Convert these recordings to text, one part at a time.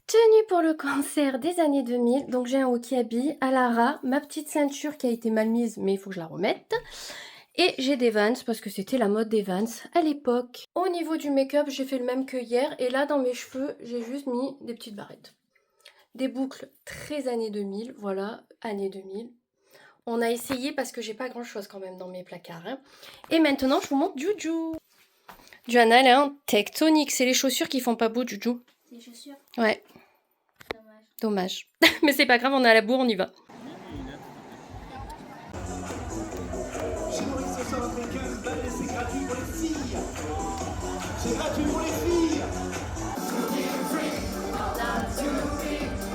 Tenue pour le concert des années 2000, donc j'ai un Wakiabi, Alara, ma petite ceinture qui a été mal mise mais il faut que je la remette. Et j'ai des Vans parce que c'était la mode des Vans à l'époque. Au niveau du make-up, j'ai fait le même que hier et là dans mes cheveux, j'ai juste mis des petites barrettes. Des boucles très années 2000, voilà, années 2000. On a essayé parce que j'ai pas grand chose quand même dans mes placards. Hein. Et maintenant, je vous montre Juju. Johanna, elle est en tectonique, c'est les chaussures qui font pas beau, Juju. Les chaussures? Ouais. Dommage. Dommage. Mais c'est pas grave, on est à la bourre, on y va. C'est gratuit pour les filles. C'est gratuit pour les filles.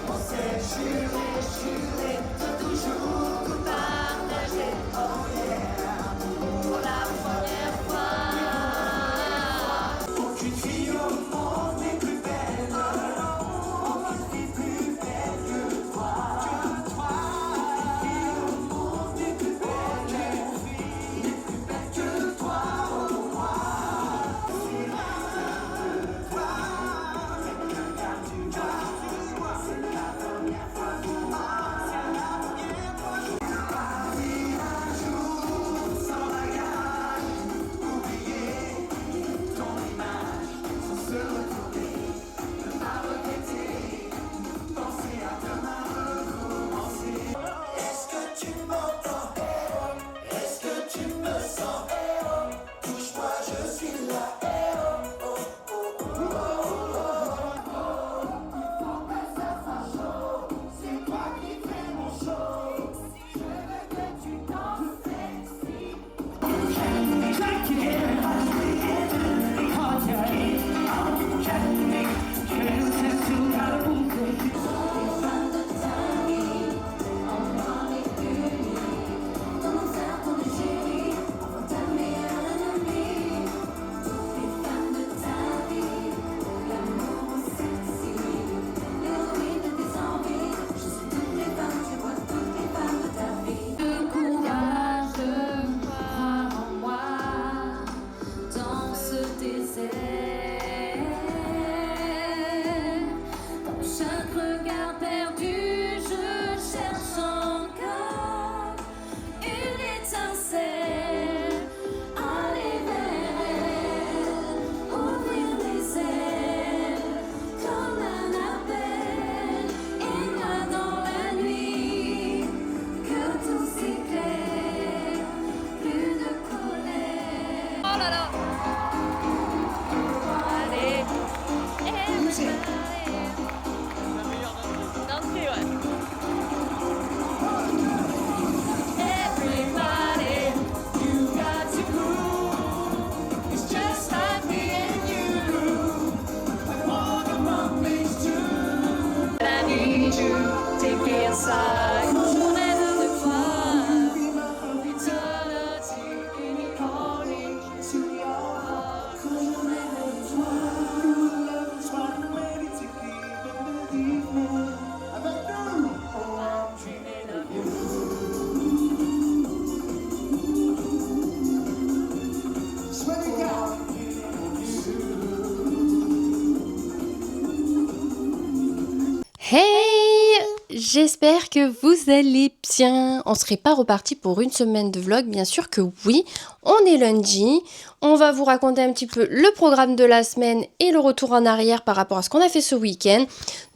On s'est juré de toujours partager. Oh yeah, pour la première fois. Aucune fille au monde n'est plus belle. Aucune fille plus belle que toi. Aucune fille au monde n'est plus belle. Aucune fille n'est plus belle que toi. Oh moi. Est-ce que tu m'entends? Est-ce que tu me sens? Touche-moi, je suis là. C'est toi qui fais mon show. Je veux que tu danses sexy. Le courage de croire en moi dans ce désert. Dans chaque regard perdu, je cherche encore une étincelle. Aller vers elle, ouvrir les ailes comme un appel. Et moi dans la nuit. Que tout s'éclaire, plus de colère. Oh là là. Allez. Danser, ouais. Everybody, you got to move. It's just like me and you. I wanna run things too. I need you, take me inside. Je rêve de toi. Eternity in your calling to your heart. Quand je rêve de toi, love is what I'm ready to give and believe me. Avec nous, oh I'm dreaming of you. Swear to God, I'm dreaming of you. Hey! J'espère que vous allez bien. On serait pas reparti pour une semaine de vlog, bien sûr que oui. On est lundi. On va vous raconter un petit peu le programme de la semaine et le retour en arrière par rapport à ce qu'on a fait ce week-end.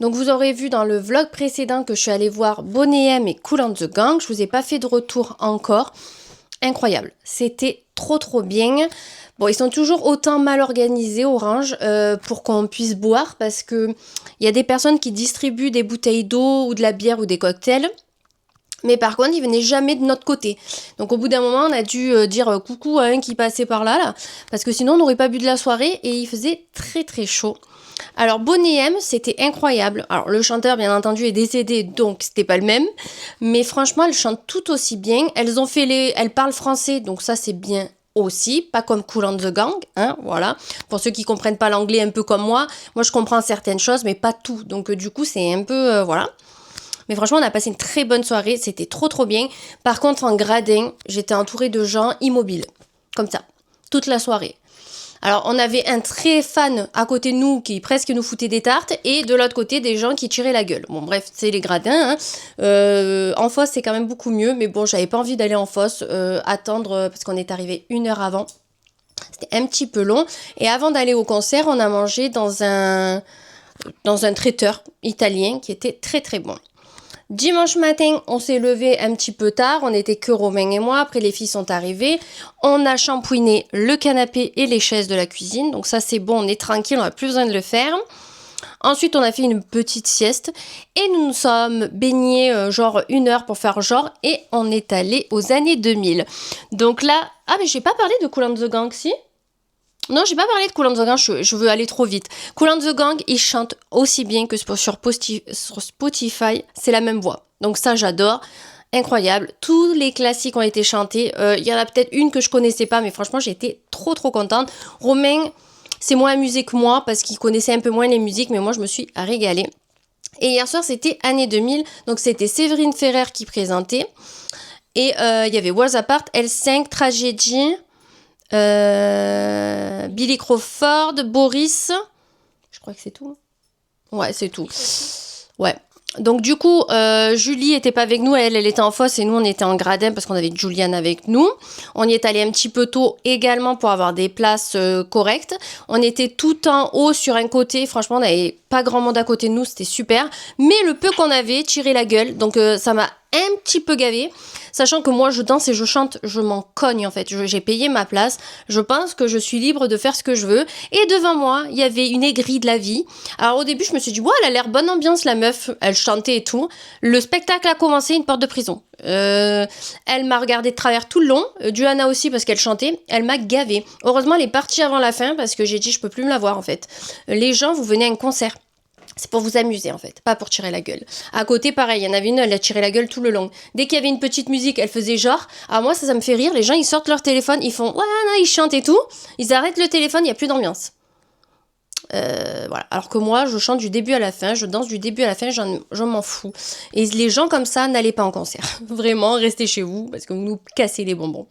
Donc vous aurez vu dans le vlog précédent que je suis allée voir Boney M et Kool and the Gang. Je vous ai pas fait de retour encore. Incroyable. C'était trop bien. Bon, ils sont toujours autant mal organisés, Orange, pour qu'on puisse boire, parce que il y a des personnes qui distribuent des bouteilles d'eau ou de la bière ou des cocktails. Mais par contre, ils venaient jamais de notre côté. Donc au bout d'un moment, on a dû dire coucou à un qui passait par là, parce que sinon on n'aurait pas bu de la soirée et il faisait très chaud. Alors Boney M, c'était incroyable. Alors le chanteur, bien entendu, est décédé, donc c'était pas le même. Mais franchement, elles chantent tout aussi bien. Elles parlent français, donc ça c'est bien aussi, pas comme Kool and the Gang, hein, voilà. Pour ceux qui comprennent pas l'anglais un peu comme moi je comprends certaines choses, mais pas tout. Donc du coup, c'est un peu, voilà. Mais franchement, on a passé une très bonne soirée, c'était trop bien. Par contre, en gradin, j'étais entourée de gens immobiles, comme ça, toute la soirée. Alors, on avait un très fan à côté de nous qui presque nous foutait des tartes et de l'autre côté, des gens qui tiraient la gueule. Bon, bref, c'est les gradins. En fosse, c'est quand même beaucoup mieux. Mais bon, j'avais pas envie d'aller en fosse, attendre parce qu'on est arrivé 1 heure avant. C'était un petit peu long. Et avant d'aller au concert, on a mangé dans un traiteur italien qui était très très bon. Dimanche matin, on s'est levé un petit peu tard, on n'était que Romain et moi, après les filles sont arrivées, on a shampouiné le canapé et les chaises de la cuisine, donc ça c'est bon, on est tranquille, on n'a plus besoin de le faire. Ensuite, on a fait une petite sieste et nous nous sommes baignés genre 1 heure pour faire genre et on est allé aux années 2000. Donc là, mais j'ai pas parlé de Kool and the Gang, si ? Non, j'ai pas parlé de Kool and the Gang, je veux aller trop vite. Kool and the Gang, ils chantent aussi bien que sur Spotify, c'est la même voix. Donc ça, j'adore. Incroyable. Tous les classiques ont été chantés. Il y en a peut-être une que je connaissais pas, mais franchement, j'ai été trop contente. Romain, c'est moins amusé que moi parce qu'il connaissait un peu moins les musiques, mais moi, je me suis régalée. Et hier soir, c'était années 2000, donc c'était Séverine Ferrer qui présentait. Et il y avait Worlds Apart, L5, Tragédie... Billy Crawford, Boris, je crois que c'est tout. Ouais, c'est tout. Ouais. Donc du coup, Julie était pas avec nous, elle était en fosse et nous on était en gradin parce qu'on avait Juliane avec nous. On y est allé un petit peu tôt également pour avoir des places correctes. On était tout en haut sur un côté, franchement on n'avait pas grand monde à côté de nous, c'était super. Mais le peu qu'on avait, tiré la gueule, donc ça m'a un petit peu gavé. Sachant que moi je danse et je chante, je m'en cogne en fait, j'ai payé ma place, je pense que je suis libre de faire ce que je veux. Et devant moi, il y avait une aigrie de la vie. Alors au début je me suis dit, elle a l'air bonne ambiance la meuf, elle chantait et tout. Le spectacle a commencé, une porte de prison. Elle m'a regardé de travers tout le long, Duana aussi parce qu'elle chantait, elle m'a gavé. Heureusement elle est partie avant la fin parce que j'ai dit je peux plus me la voir en fait. Les gens, vous venez à un concert. C'est pour vous amuser en fait, pas pour tirer la gueule. À côté, pareil, il y en avait une, elle a tiré la gueule tout le long. Dès qu'il y avait une petite musique, elle faisait genre. Alors moi, ça me fait rire. Les gens, ils sortent leur téléphone, ils font ouais, non, ils chantent et tout. Ils arrêtent le téléphone, il n'y a plus d'ambiance. Voilà. Alors que moi, je chante du début à la fin, je danse du début à la fin, j'en m'en fous. Et les gens comme ça, n'allez pas en concert. Vraiment, restez chez vous parce que vous nous cassez les bonbons.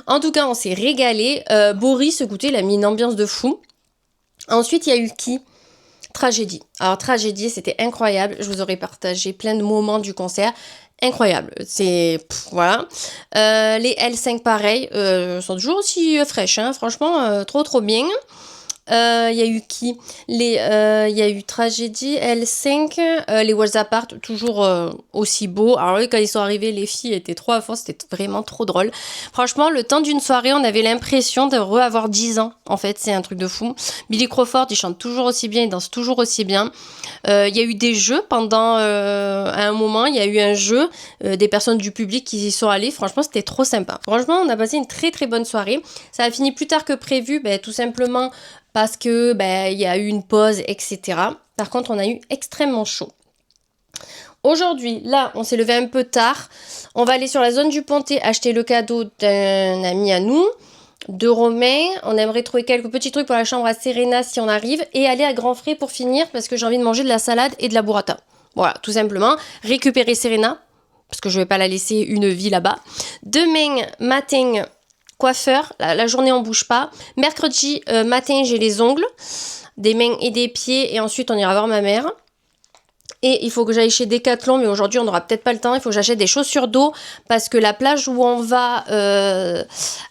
En tout cas, on s'est régalé. Boris, écoutez, il a mis une ambiance de fou. Ensuite, il y a eu qui ? Tragédie. Alors Tragédie, c'était incroyable. Je vous aurais partagé plein de moments du concert. Incroyable. C'est... voilà. Les L5, pareil, sont toujours aussi fraîches. Hein. Franchement, trop bien. Il y a eu qui ? Il y a eu Tragédie, L5, les Worlds Apart, toujours aussi beau. Alors oui, quand ils sont arrivés, les filles étaient trop à fond, c'était vraiment trop drôle. Franchement, le temps d'une soirée, on avait l'impression de avoir 10 ans. En fait, c'est un truc de fou. Billy Crawford, il chante toujours aussi bien, il danse toujours aussi bien. Il y a eu des jeux pendant... à un moment, il y a eu un jeu, des personnes du public qui y sont allées. Franchement, c'était trop sympa. Franchement, on a passé une très bonne soirée. Ça a fini plus tard que prévu, tout simplement... parce que il y a eu une pause, etc. Par contre, on a eu extrêmement chaud. Aujourd'hui, là, on s'est levé un peu tard. On va aller sur la zone du Pontet acheter le cadeau d'un ami à nous, de Romain. On aimerait trouver quelques petits trucs pour la chambre à Serena si on arrive. Et aller à Grand Frais pour finir parce que j'ai envie de manger de la salade et de la burrata. Voilà, tout simplement. Récupérer Serena parce que je ne vais pas la laisser une vie là-bas. Demain matin... coiffeur, la journée on bouge pas. Mercredi matin j'ai les ongles, des mains et des pieds et ensuite on ira voir ma mère. Et il faut que j'aille chez Decathlon, mais aujourd'hui on n'aura peut-être pas le temps, il faut que j'achète des chaussures d'eau parce que la plage où on va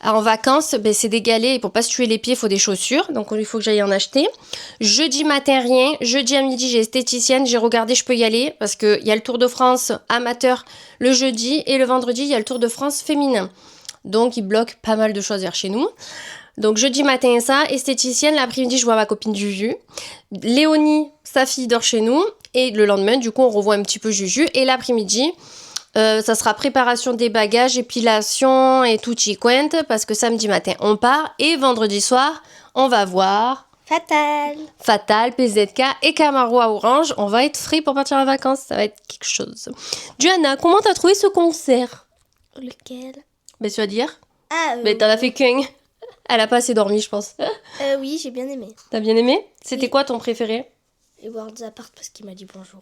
en vacances, c'est des galets et pour pas se tuer les pieds il faut des chaussures, donc il faut que j'aille en acheter. Jeudi matin rien, jeudi à midi j'ai esthéticienne, j'ai regardé, je peux y aller parce qu'il y a le Tour de France amateur le jeudi et le vendredi il y a le Tour de France féminin. Donc, ils bloquent pas mal de choses vers chez nous. Donc, jeudi matin, ça. Esthéticienne, l'après-midi, je vois ma copine Juju. Léonie, sa fille, dort chez nous. Et le lendemain, du coup, on revoit un petit peu Juju. Et l'après-midi, ça sera préparation des bagages, épilation et tout chiquente. Parce que samedi matin, on part. Et vendredi soir, on va voir... Fatal, PZK et Camaro à Orange. On va être frais pour partir en vacances. Ça va être quelque chose. Duana, comment t'as trouvé ce concert ? Lequel ? Tu vas dire ? Mais t'en as fait qu'un. Elle a pas assez dormi, je pense. Oui, j'ai bien aimé. T'as bien aimé ? C'était Oui. quoi ton préféré ? Les Worlds Apart parce qu'il m'a dit bonjour.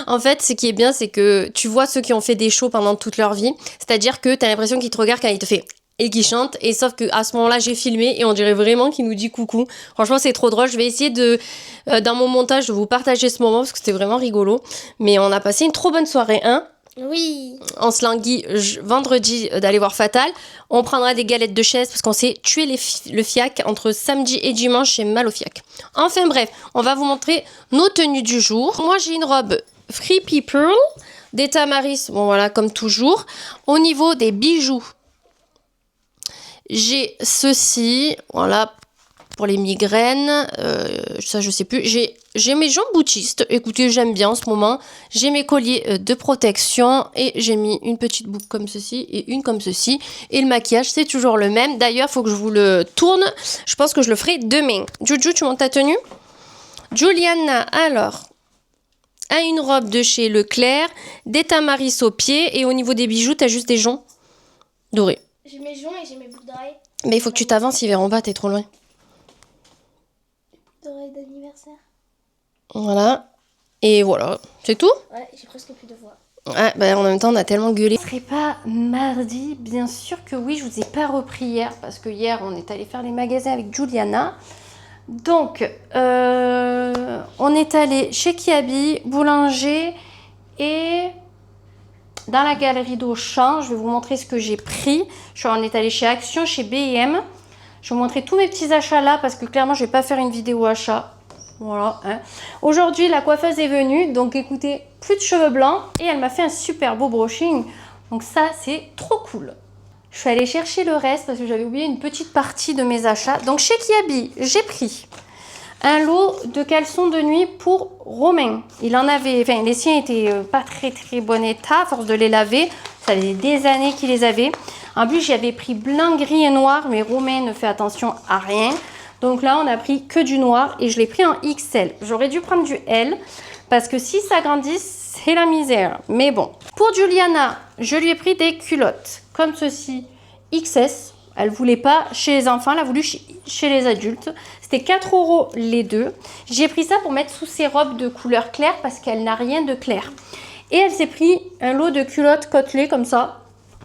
En fait, ce qui est bien, c'est que tu vois ceux qui ont fait des shows pendant toute leur vie. C'est-à-dire que t'as l'impression qu'ils te regardent quand il te fait et qui chante. Et sauf qu'à ce moment-là, j'ai filmé et on dirait vraiment qu'il nous dit coucou. Franchement, c'est trop drôle. Je vais essayer dans mon montage de vous partager ce moment parce que c'était vraiment rigolo. Mais on a passé une trop bonne soirée, hein. Oui. On se languit vendredi d'aller voir Fatal. On prendra des galettes de chaise parce qu'on s'est tué le fiac entre samedi et dimanche. J'ai mal au fiac. Enfin bref, on va vous montrer nos tenues du jour. Moi, j'ai une robe Free People des Tamaris. Bon, voilà, comme toujours. Au niveau des bijoux, j'ai ceci. Voilà, pour les migraines. Ça, je sais plus. J'ai mes jambes boutistes. Écoutez, j'aime bien en ce moment. J'ai mes colliers de protection et j'ai mis une petite boucle comme ceci et une comme ceci. Et le maquillage, c'est toujours le même. D'ailleurs, il faut que je vous le tourne. Je pense que je le ferai demain. Juju, tu montes ta tenue? Juliana, alors, a une robe de chez Leclerc, des Tamaris aux pieds et au niveau des bijoux, tu as juste des joncs dorés. J'ai mes joncs et j'ai mes boucles d'oreilles. Mais il faut que tu t'avances, ils verront pas, t'es trop loin. D'oreilles d'anniversaire. Voilà. Et voilà, c'est tout? Ouais, j'ai presque plus de voix. Ouais, bah en même temps, on a tellement gueulé. Ce serait pas mardi? Bien sûr que oui, je vous ai pas repris hier parce que hier, on est allé faire les magasins avec Juliana. Donc, on est allé chez Kiabi, boulanger et dans la galerie d'Auchan. Je vais vous montrer ce que j'ai pris. On est allé chez Action, chez B&M. Je vais vous montrer tous mes petits achats là parce que clairement, je vais pas faire une vidéo achat. Voilà. Hein. Aujourd'hui, la coiffeuse est venue. Donc, écoutez, plus de cheveux blancs. Et elle m'a fait un super beau brushing. Donc, ça, c'est trop cool. Je suis allée chercher le reste parce que j'avais oublié une petite partie de mes achats. Donc, chez Kiabi, j'ai pris un lot de caleçons de nuit pour Romain. Il en avait... Enfin, les siens étaient pas très bon état à force de les laver. Ça faisait des années qu'il les avait. En plus, j'avais pris blanc, gris et noir. Mais Romain ne fait attention à rien. Donc là, on a pris que du noir et je l'ai pris en XL. J'aurais dû prendre du L parce que si ça grandit, c'est la misère. Mais bon. Pour Juliana, je lui ai pris des culottes comme ceci, XS. Elle voulait pas chez les enfants, elle a voulu chez les adultes. C'était 4 € les deux. J'ai pris ça pour mettre sous ses robes de couleur claire parce qu'elle n'a rien de clair. Et elle s'est pris un lot de culottes côtelées comme ça.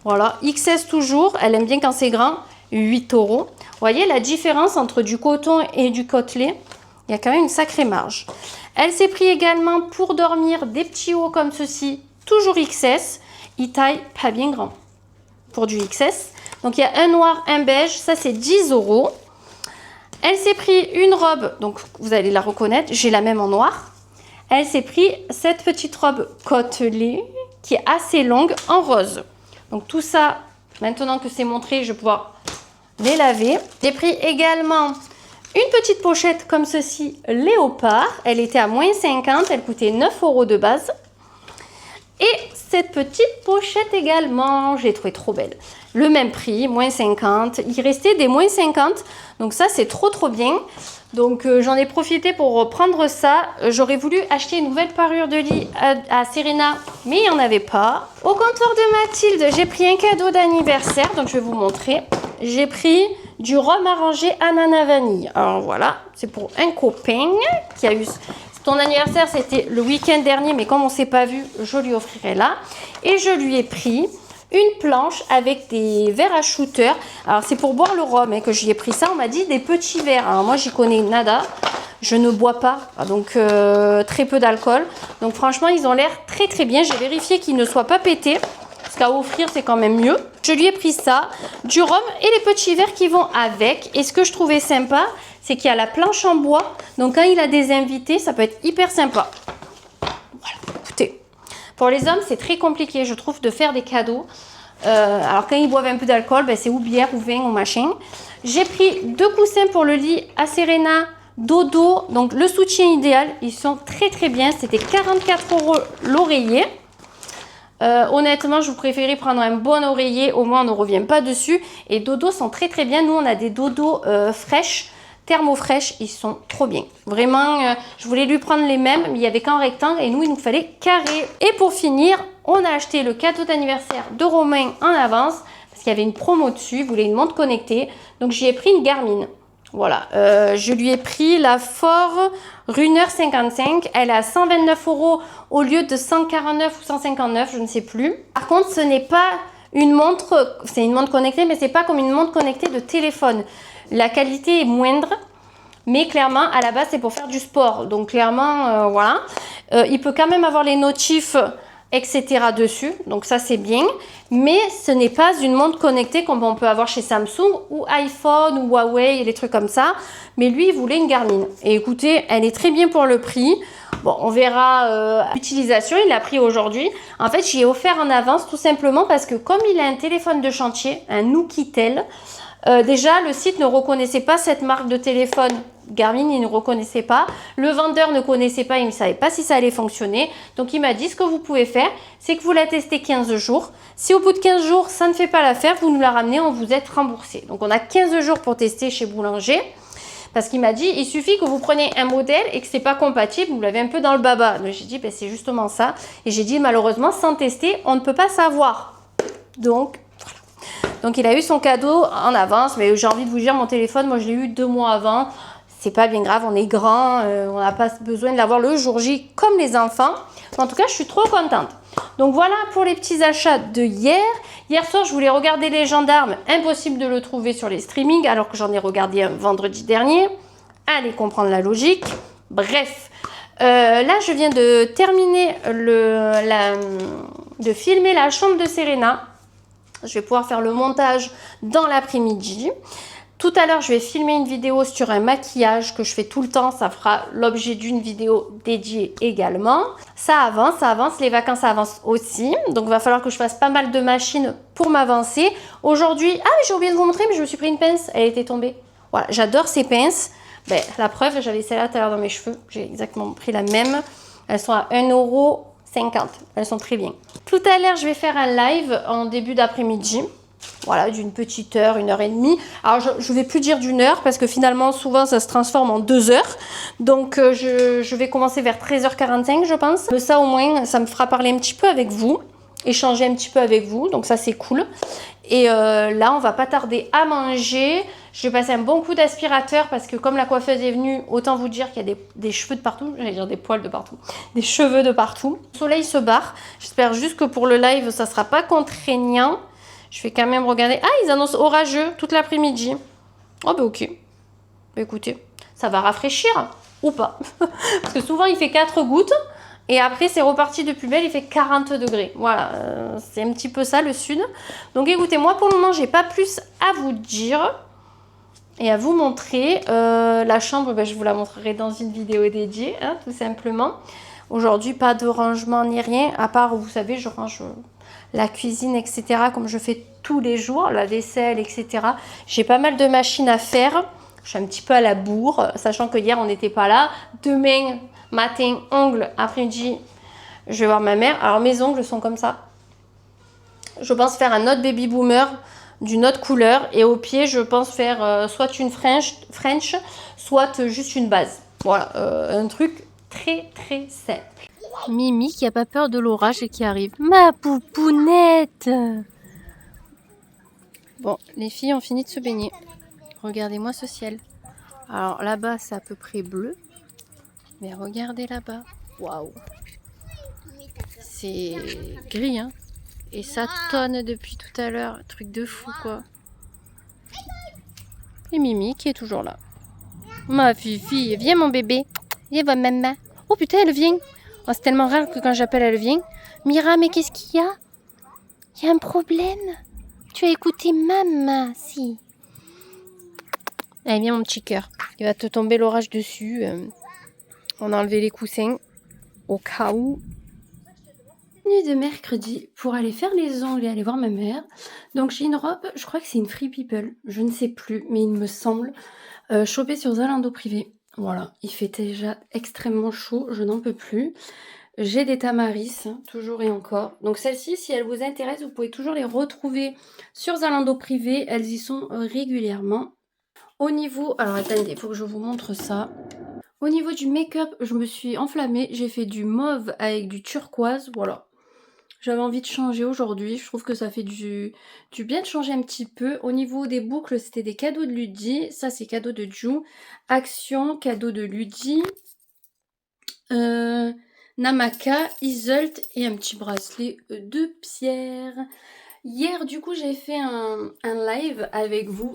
Voilà, XS toujours. Elle aime bien quand c'est grand. 8 €. Vous voyez la différence entre du coton et du côtelé? Il y a quand même une sacrée marge. Elle s'est pris également pour dormir des petits hauts comme ceci, toujours XS. Ils taillent pas bien grand pour du XS. Donc il y a un noir, un beige, ça c'est 10 €. Elle s'est pris une robe, donc vous allez la reconnaître, j'ai la même en noir. Elle s'est pris cette petite robe côtelée qui est assez longue en rose. Donc tout ça, maintenant que c'est montré, je vais pouvoir les laver. J'ai pris également une petite pochette comme ceci, léopard. Elle était à moins 50, elle coûtait 9 € de base. Et cette petite pochette également, je l'ai trouvée trop belle. Le même prix, moins 50. Il restait des moins 50. Donc ça, c'est trop bien. Donc j'en ai profité pour prendre ça. J'aurais voulu acheter une nouvelle parure de lit à Serena, mais il n'y en avait pas. Au comptoir de Mathilde, j'ai pris un cadeau d'anniversaire. Donc je vais vous montrer. J'ai pris du rhum arrangé ananas vanille. Alors voilà, c'est pour un copain qui a eu... Ton anniversaire, c'était le week-end dernier, mais comme on ne s'est pas vu, je lui offrirai là. Et je lui ai pris une planche avec des verres à shooter. Alors, c'est pour boire le rhum que j'y ai pris ça. On m'a dit des petits verres. Alors, moi, j'y connais nada. Je ne bois pas, donc très peu d'alcool. Donc, franchement, ils ont l'air très bien. J'ai vérifié qu'ils ne soient pas pétés. Parce qu'à offrir, c'est quand même mieux. Je lui ai pris ça, du rhum et les petits verres qui vont avec. Et ce que je trouvais sympa, c'est qu'il y a la planche en bois. Donc, quand il a des invités, ça peut être hyper sympa. Voilà, écoutez. Pour les hommes, c'est très compliqué, je trouve, de faire des cadeaux. Alors, quand ils boivent un peu d'alcool, c'est ou bière ou vin ou machin. J'ai pris 2 coussins pour le lit à Serena, dodo. Donc, le soutien idéal. Ils sont très bien. C'était 44 € l'oreiller. Honnêtement, je vous préférais prendre un bon oreiller. Au moins, on ne revient pas dessus. Et dodo sont très bien. Nous, on a des dodos fraîches. Thermofresh, ils sont trop bien. Vraiment, je voulais lui prendre les mêmes, mais il n'y avait qu'un rectangle et nous, il nous fallait carré. Et pour finir, on a acheté le cadeau d'anniversaire de Romain en avance parce qu'il y avait une promo dessus, il voulait une montre connectée. Donc, j'y ai pris une Garmin. Voilà, je lui ai pris la Forerunner 55. Elle est à 129 € au lieu de 149 ou 159, je ne sais plus. Par contre, ce n'est pas une montre, c'est une montre connectée, mais c'est pas comme une montre connectée de téléphone. La qualité est moindre, mais clairement, à la base, c'est pour faire du sport. Donc clairement, voilà. Il peut quand même avoir les notifs, etc. dessus. Donc ça, c'est bien. Mais ce n'est pas une montre connectée comme on peut avoir chez Samsung ou iPhone ou Huawei et les trucs comme ça. Mais lui, il voulait une Garmin. Et écoutez, elle est très bien pour le prix. Bon, on verra l'utilisation. Il l'a pris aujourd'hui. En fait, j'y ai offert en avance tout simplement parce que comme il a un téléphone de chantier, un Nukitel, déjà, le site ne reconnaissait pas cette marque de téléphone. Garmin, il ne reconnaissait pas. Le vendeur ne connaissait pas, il ne savait pas si ça allait fonctionner. Donc, il m'a dit, ce que vous pouvez faire, c'est que vous la testez 15 jours. Si au bout de 15 jours, ça ne fait pas l'affaire, vous nous la ramenez, on vous êtes remboursé. Donc, on a 15 jours pour tester chez Boulanger. Parce qu'il m'a dit, il suffit que vous preniez un modèle et que c'est pas compatible, vous l'avez un peu dans le baba. Donc, j'ai dit, ben, c'est justement ça. Et j'ai dit, malheureusement, sans tester, on ne peut pas savoir. Donc, donc il a eu son cadeau en avance, mais j'ai envie de vous dire, mon téléphone, moi je l'ai eu 2 mois avant. C'est pas bien grave, on est grand, on n'a pas besoin de l'avoir le jour J comme les enfants. En tout cas, je suis trop contente. Donc voilà pour les petits achats de hier. Hier soir, je voulais regarder Les Gendarmes. Impossible de le trouver sur les streamings, alors que j'en ai regardé un vendredi dernier. Allez comprendre la logique. Bref, là je viens de terminer de filmer la chambre de Serena. Je vais pouvoir faire le montage dans l'après-midi. Tout à l'heure, je vais filmer une vidéo sur un maquillage que je fais tout le temps. Ça fera l'objet d'une vidéo dédiée également. Ça avance. Les vacances avancent aussi. Donc, il va falloir que je fasse pas mal de machines pour m'avancer. Aujourd'hui, ah, j'ai oublié de vous montrer, mais je me suis pris une pince. Elle était tombée. Voilà, j'adore ces pinces. Ben, la preuve, j'avais celle-là tout à l'heure dans mes cheveux. J'ai exactement pris la même. Elles sont à 1,50 €. Elles sont très bien. Tout à l'heure, je vais faire un live en début d'après-midi. Voilà, d'une petite heure, 1h30. Alors, je ne vais plus dire d'une heure parce que finalement, souvent, ça se transforme en 2 heures. Donc, je vais commencer vers 13h45, je pense. Ça, au moins, ça me fera parler un petit peu avec vous, échanger un petit peu avec vous. Donc, ça, c'est cool. Et là, on va pas tarder à manger. Je vais passer un bon coup d'aspirateur parce que comme la coiffeuse est venue, autant vous dire qu'il y a des cheveux de partout. J'allais dire des poils de partout. Des cheveux de partout. Le soleil se barre. J'espère juste que pour le live, ça sera pas contraignant. Je vais quand même regarder. Ah, ils annoncent orageux toute l'après-midi. Oh, bah ok. Bah, écoutez, ça va rafraîchir ou pas. Parce que souvent, il fait 4 gouttes. Et après, c'est reparti de plus belle, il fait 40 degrés. Voilà, c'est un petit peu ça, le sud. Donc, écoutez, moi, pour le moment, j'ai pas plus à vous dire et à vous montrer. La chambre, ben, je vous la montrerai dans une vidéo dédiée, hein, tout simplement. Aujourd'hui, pas de rangement ni rien, à part, vous savez, je range la cuisine, etc., comme je fais tous les jours, la vaisselle, etc. J'ai pas mal de machines à faire. Je suis un petit peu à la bourre, sachant que hier, on n'était pas là. Demain, matin, ongles, après-midi, je vais voir ma mère. Alors, mes ongles sont comme ça. Je pense faire un autre baby boomer d'une autre couleur. Et au pied, je pense faire soit une French, soit juste une base. Voilà, un truc très, très simple. Mimi qui a pas peur de l'orage et qui arrive. Ma poupounette! Bon, les filles ont fini de se baigner. Regardez-moi ce ciel. Alors là-bas, c'est à peu près bleu. Mais regardez là-bas. Waouh! C'est gris, hein? Et ça tonne depuis tout à l'heure. Truc de fou, quoi. Et Mimi qui est toujours là. Ma fifi, viens mon bébé. Viens voir maman. Oh putain, elle vient. Oh, c'est tellement rare que quand j'appelle, elle vient. Mira, mais qu'est-ce qu'il y a? Il y a un problème? Tu as écouté maman, si. Allez, viens mon petit cœur. Il va te tomber l'orage dessus. On a enlevé les coussins au cas où. Nuit de mercredi pour aller faire les ongles et aller voir ma mère. Donc j'ai une robe, je crois que c'est une Free People, je ne sais plus, mais il me semble, chopée sur Zalando privé. Voilà, il fait déjà extrêmement chaud, je n'en peux plus. J'ai des Tamaris, hein, toujours et encore. Donc celles-ci, si elles vous intéressent, vous pouvez toujours les retrouver sur Zalando privé. Elles y sont régulièrement. Au niveau... Alors attendez, il faut que je vous montre ça. Au niveau du make-up, je me suis enflammée. J'ai fait du mauve avec du turquoise, voilà. J'avais envie de changer aujourd'hui. Je trouve que ça fait du bien de changer un petit peu. Au niveau des boucles, c'était des cadeaux de Ludi. Ça, c'est cadeau de Ju. Action, cadeau de Ludi. Namaka, Isolt et un petit bracelet de pierre. Hier, du coup, j'ai fait un live avec vous.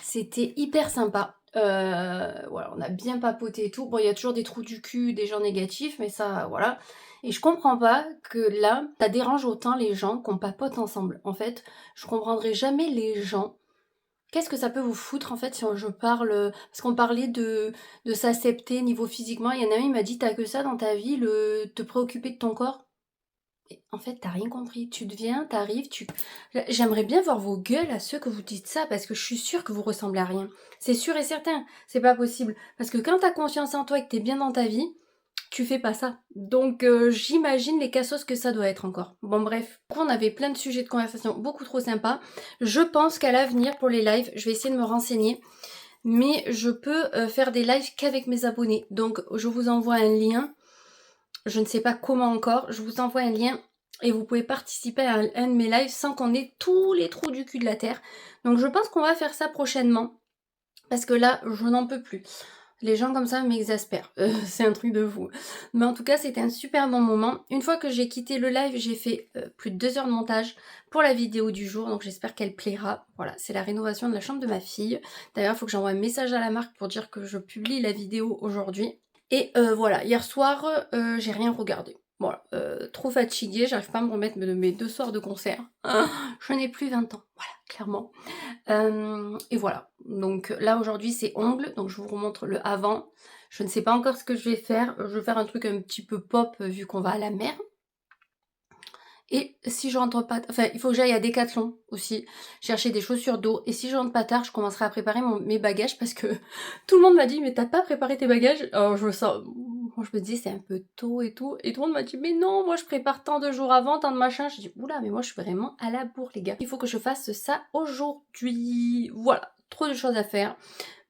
C'était hyper sympa. Voilà, on a bien papoté et tout. Bon, il y a toujours des trous du cul, des gens négatifs, mais ça, voilà. Et je comprends pas que là, ça dérange autant les gens qu'on papote ensemble. En fait, je comprendrai jamais les gens. Qu'est-ce que ça peut vous foutre en fait si je parle. Parce qu'on parlait de s'accepter niveau physiquement. Il y en a un, il m'a dit t'as que ça dans ta vie, te préoccuper de ton corps. Et en fait, t'as rien compris. Tu deviens, t'arrives, J'aimerais bien voir vos gueules à ceux que vous dites ça parce que je suis sûre que vous ressemblez à rien. C'est sûr et certain. C'est pas possible. Parce que quand t'as confiance en toi et que t'es bien dans ta vie, tu fais pas ça. Donc j'imagine les cassos que ça doit être encore. Bon bref, on avait plein de sujets de conversation beaucoup trop sympas. Je pense qu'à l'avenir pour les lives, je vais essayer de me renseigner. Mais je peux faire des lives qu'avec mes abonnés. Donc je vous envoie un lien. Je ne sais pas comment encore. Je vous envoie un lien et vous pouvez participer à un de mes lives sans qu'on ait tous les trous du cul de la terre. Donc je pense qu'on va faire ça prochainement. Parce que là, je n'en peux plus. Les gens comme ça m'exaspèrent. C'est un truc de fou. Mais en tout cas, c'était un super bon moment. Une fois que j'ai quitté le live, j'ai fait plus de 2 heures de montage pour la vidéo du jour. Donc j'espère qu'elle plaira. Voilà, c'est la rénovation de la chambre de ma fille. D'ailleurs, il faut que j'envoie un message à la marque pour dire que je publie la vidéo aujourd'hui. Et voilà, hier soir, j'ai rien regardé. Voilà, trop fatiguée, j'arrive pas à me remettre de mes 2 soirs de concert. Je n'ai plus 20 ans, voilà, clairement. Et voilà, donc là aujourd'hui c'est ongles, donc je vous remontre le avant. Je ne sais pas encore ce que je vais faire. Je vais faire un truc un petit peu pop vu qu'on va à la mer. Et si je rentre pas... Enfin, il faut que j'aille à Decathlon aussi, chercher des chaussures d'eau. Et si je rentre pas tard, je commencerai à préparer mes bagages parce que tout le monde m'a dit « Mais t'as pas préparé tes bagages ?» Alors je me sens... Moi je me dis c'est un peu tôt et tout. Et tout le monde m'a dit « Mais non, moi je prépare tant de jours avant, tant de machin. » Je dis « Oula, mais moi je suis vraiment à la bourre les gars. Il faut que je fasse ça aujourd'hui. » Voilà, trop de choses à faire.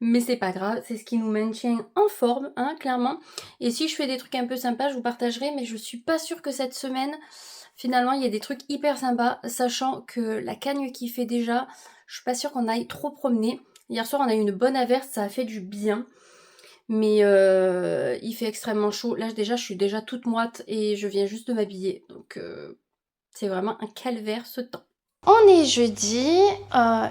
Mais c'est pas grave, c'est ce qui nous maintient en forme, hein, clairement. Et si je fais des trucs un peu sympas, je vous partagerai. Mais je suis pas sûre que cette semaine... Finalement, il y a des trucs hyper sympas, sachant que la cagne qui fait déjà, je suis pas sûre qu'on aille trop promener. Hier soir, on a eu une bonne averse, ça a fait du bien. Mais il fait extrêmement chaud. Là, déjà, je suis déjà toute moite et je viens juste de m'habiller. Donc, c'est vraiment un calvaire ce temps. On est jeudi,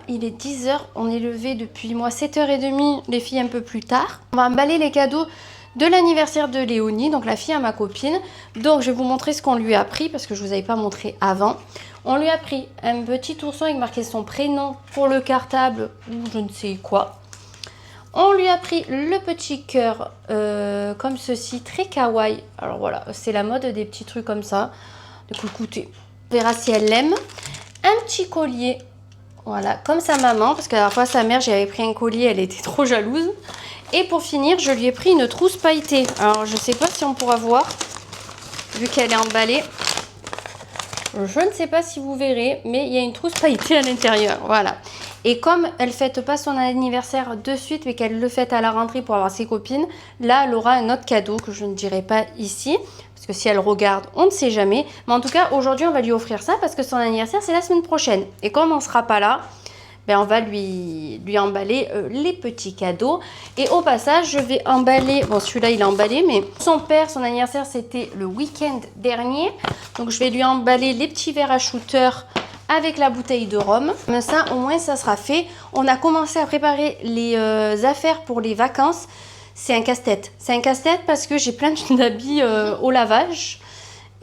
il est 10h, on est levé depuis moi 7h30, les filles un peu plus tard. On va emballer les cadeaux de l'anniversaire de Léonie, donc la fille à ma copine. Donc je vais vous montrer ce qu'on lui a pris parce que je vous avais pas montré avant. On lui a pris un petit ourson avec marqué son prénom pour le cartable ou je ne sais quoi. On lui a pris le petit cœur comme ceci, très kawaii. Alors voilà, c'est la mode des petits trucs comme ça. Donc écoutez, on verra si elle l'aime. Un petit collier, voilà, comme sa maman, parce que la dernière fois sa mère, j'avais pris un collier, elle était trop jalouse. Et pour finir, je lui ai pris une trousse pailletée. Alors, je sais pas si on pourra voir, vu qu'elle est emballée. Je ne sais pas si vous verrez, mais il y a une trousse pailletée à l'intérieur. Voilà. Et comme elle ne fête pas son anniversaire de suite, mais qu'elle le fête à la rentrée pour avoir ses copines, là, elle aura un autre cadeau que je ne dirai pas ici. Parce que si elle regarde, on ne sait jamais. Mais en tout cas, aujourd'hui, on va lui offrir ça parce que son anniversaire, c'est la semaine prochaine. Et comme on ne sera pas là... Ben on va lui emballer les petits cadeaux. Et au passage, je vais emballer... Bon, celui-là, il est emballé, mais son père, son anniversaire, c'était le week-end dernier. Donc, je vais lui emballer les petits verres à shooter avec la bouteille de rhum. Mais ça, au moins, ça sera fait. On a commencé à préparer les affaires pour les vacances. C'est un casse-tête. C'est un casse-tête parce que j'ai plein d'habits au lavage.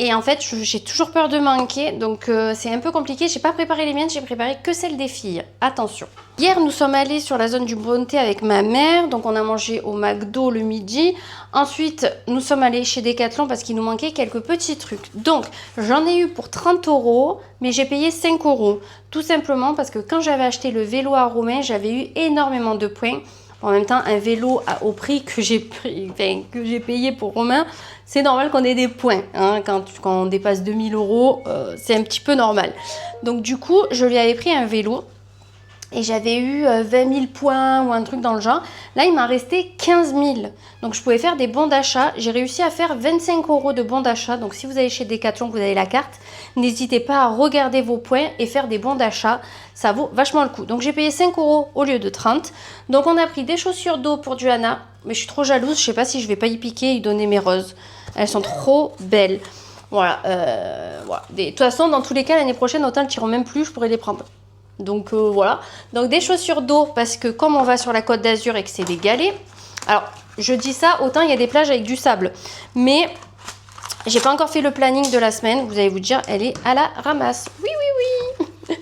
Et en fait, j'ai toujours peur de manquer, donc c'est un peu compliqué. J'ai pas préparé les miennes, j'ai préparé que celles des filles. Attention. Hier, nous sommes allés sur la zone du Bon Thé avec ma mère. Donc, on a mangé au McDo le midi. Ensuite, nous sommes allés chez Decathlon parce qu'il nous manquait quelques petits trucs. Donc, j'en ai eu pour 30 €, mais j'ai payé 5 €. Tout simplement parce que quand j'avais acheté le vélo à Romain, j'avais eu énormément de points. En même temps, un vélo au prix que j'ai payé pour Romain, c'est normal qu'on ait des points. Hein. Quand on dépasse 2000 €, c'est un petit peu normal. Donc du coup, je lui avais pris un vélo et j'avais eu 20 000 points ou un truc dans le genre. Là, il m'en restait 15 000. Donc je pouvais faire des bons d'achat. J'ai réussi à faire 25 € de bons d'achat. Donc si vous allez chez Decathlon, vous avez la carte, n'hésitez pas à regarder vos points et faire des bons d'achat. Ça vaut vachement le coup. Donc j'ai payé 5 € au lieu de 30. Donc on a pris des chaussures d'eau pour Johanna. Mais je suis trop jalouse. Je sais pas si je vais pas y piquer et y donner mes roses. Elles sont trop belles. Voilà, voilà. De toute façon, dans tous les cas, l'année prochaine, autant le tireront même plus, je pourrais les prendre. Donc voilà. Donc des chaussures d'eau, parce que comme on va sur la Côte d'Azur et que c'est des galets, alors je dis ça, autant il y a des plages avec du sable, mais j'ai pas encore fait le planning de la semaine. Vous allez vous dire, elle est à la ramasse. Oui, oui, oui.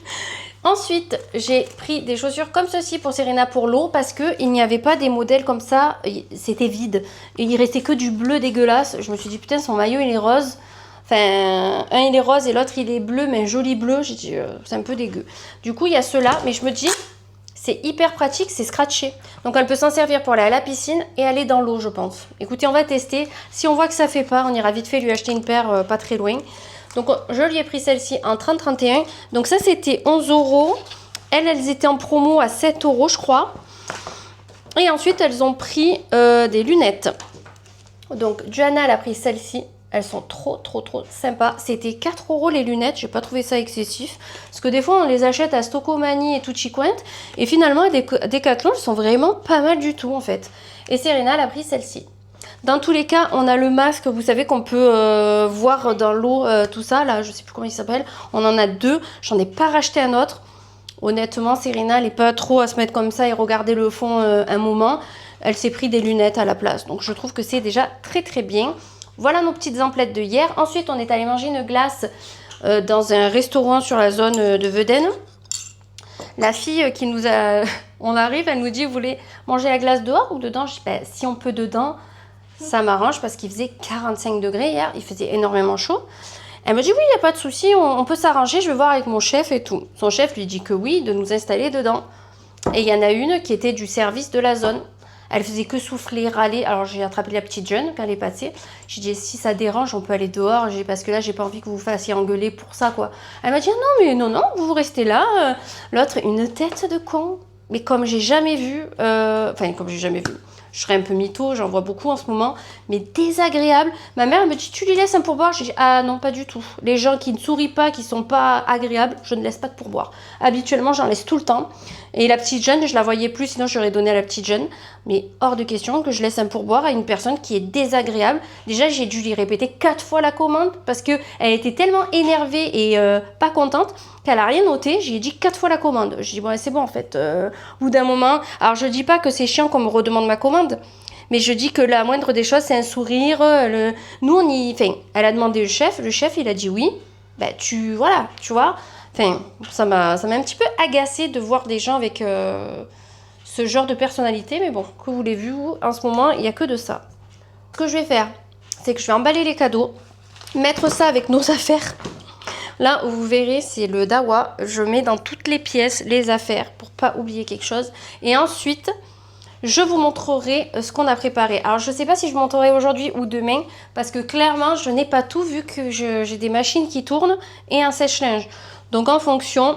Ensuite, j'ai pris des chaussures comme ceci pour Serena pour l'eau parce qu'il n'y avait pas des modèles comme ça. C'était vide. Et il restait que du bleu dégueulasse. Je me suis dit, putain, son maillot, il est rose. Enfin, un, il est rose et l'autre, il est bleu, mais un joli bleu. J'ai dit, c'est un peu dégueu. Du coup, il y a ceux-là. Mais je me dis, c'est hyper pratique, c'est scratché. Donc, elle peut s'en servir pour aller à la piscine et aller dans l'eau, je pense. Écoutez, on va tester. Si on voit que ça fait pas, on ira vite fait lui acheter une paire pas très loin. Donc, je lui ai pris celle-ci en 30-31. Donc, ça, c'était 11 €. Elles étaient en promo à 7 €, je crois. Et ensuite, elles ont pris des lunettes. Donc, Johanna, elle a pris celle-ci. Elles sont trop sympas. C'était 4 € les lunettes. J'ai pas trouvé ça excessif. Parce que des fois, on les achète à Stocomanie et Tutti Quanti. Et finalement, à Decathlon, elles sont vraiment pas mal du tout, en fait. Et Serena, elle a pris celle-ci. Dans tous les cas, on a le masque, vous savez, qu'on peut voir dans l'eau, tout ça. Là, je sais plus comment il s'appelle. On en a 2. J'en ai pas racheté un autre. Honnêtement, Serena, elle n'est pas trop à se mettre comme ça et regarder le fond un moment. Elle s'est pris des lunettes à la place. Donc, je trouve que c'est déjà très bien. Voilà nos petites emplettes de hier. Ensuite, on est allé manger une glace dans un restaurant sur la zone de Vedène. La fille qui nous a... On arrive, elle nous dit, vous voulez manger la glace dehors ou dedans? Je dis, ben, si on peut dedans, ça m'arrange parce qu'il faisait 45 degrés hier. Il faisait énormément chaud. Elle me dit, oui, il n'y a pas de souci, on peut s'arranger. Je vais voir avec mon chef et tout. Son chef lui dit que oui, de nous installer dedans. Et il y en a une qui était du service de la zone. Elle faisait que souffler, râler. Alors j'ai attrapé la petite jeune quand elle est passée. J'ai dit, si ça dérange, on peut aller dehors. Parce que là, j'ai pas envie que vous vous fassiez engueuler pour ça, quoi. Elle m'a dit, non, vous restez là. L'autre, une tête de con. Mais comme j'ai jamais vu, je serais un peu mytho, j'en vois beaucoup en ce moment, mais désagréable. Ma mère elle me dit, tu lui laisses un pourboire? J'ai dit, ah non, pas du tout. Les gens qui ne sourient pas, qui sont pas agréables, je ne laisse pas de pourboire. Habituellement, j'en laisse tout le temps. Et la petite jeune, je la voyais plus, sinon j'aurais donné à la petite jeune. Mais hors de question que je laisse un pourboire à une personne qui est désagréable. Déjà, j'ai dû lui répéter 4 fois la commande parce qu'elle était tellement énervée et pas contente qu'elle a rien noté. J'ai dit 4 fois la commande. J'ai dit, bon, c'est bon en fait. Au bout d'un moment, alors je dis pas que c'est chiant qu'on me redemande ma commande, mais je dis que la moindre des choses, c'est un sourire. Nous, elle a demandé le chef, il a dit oui. Ben, tu vois. Enfin, ça m'a un petit peu agacée de voir des gens avec ce genre de personnalité. Mais bon, que voulez-vous, en ce moment, il n'y a que de ça. Ce que je vais faire, c'est que je vais emballer les cadeaux, mettre ça avec nos affaires. Là, vous verrez, c'est le dawa. Je mets dans toutes les pièces les affaires pour pas oublier quelque chose. Et ensuite, je vous montrerai ce qu'on a préparé. Alors, je ne sais pas si je vous montrerai aujourd'hui ou demain, parce que clairement, je n'ai pas tout vu que j'ai des machines qui tournent et un sèche-linge. Donc, en fonction,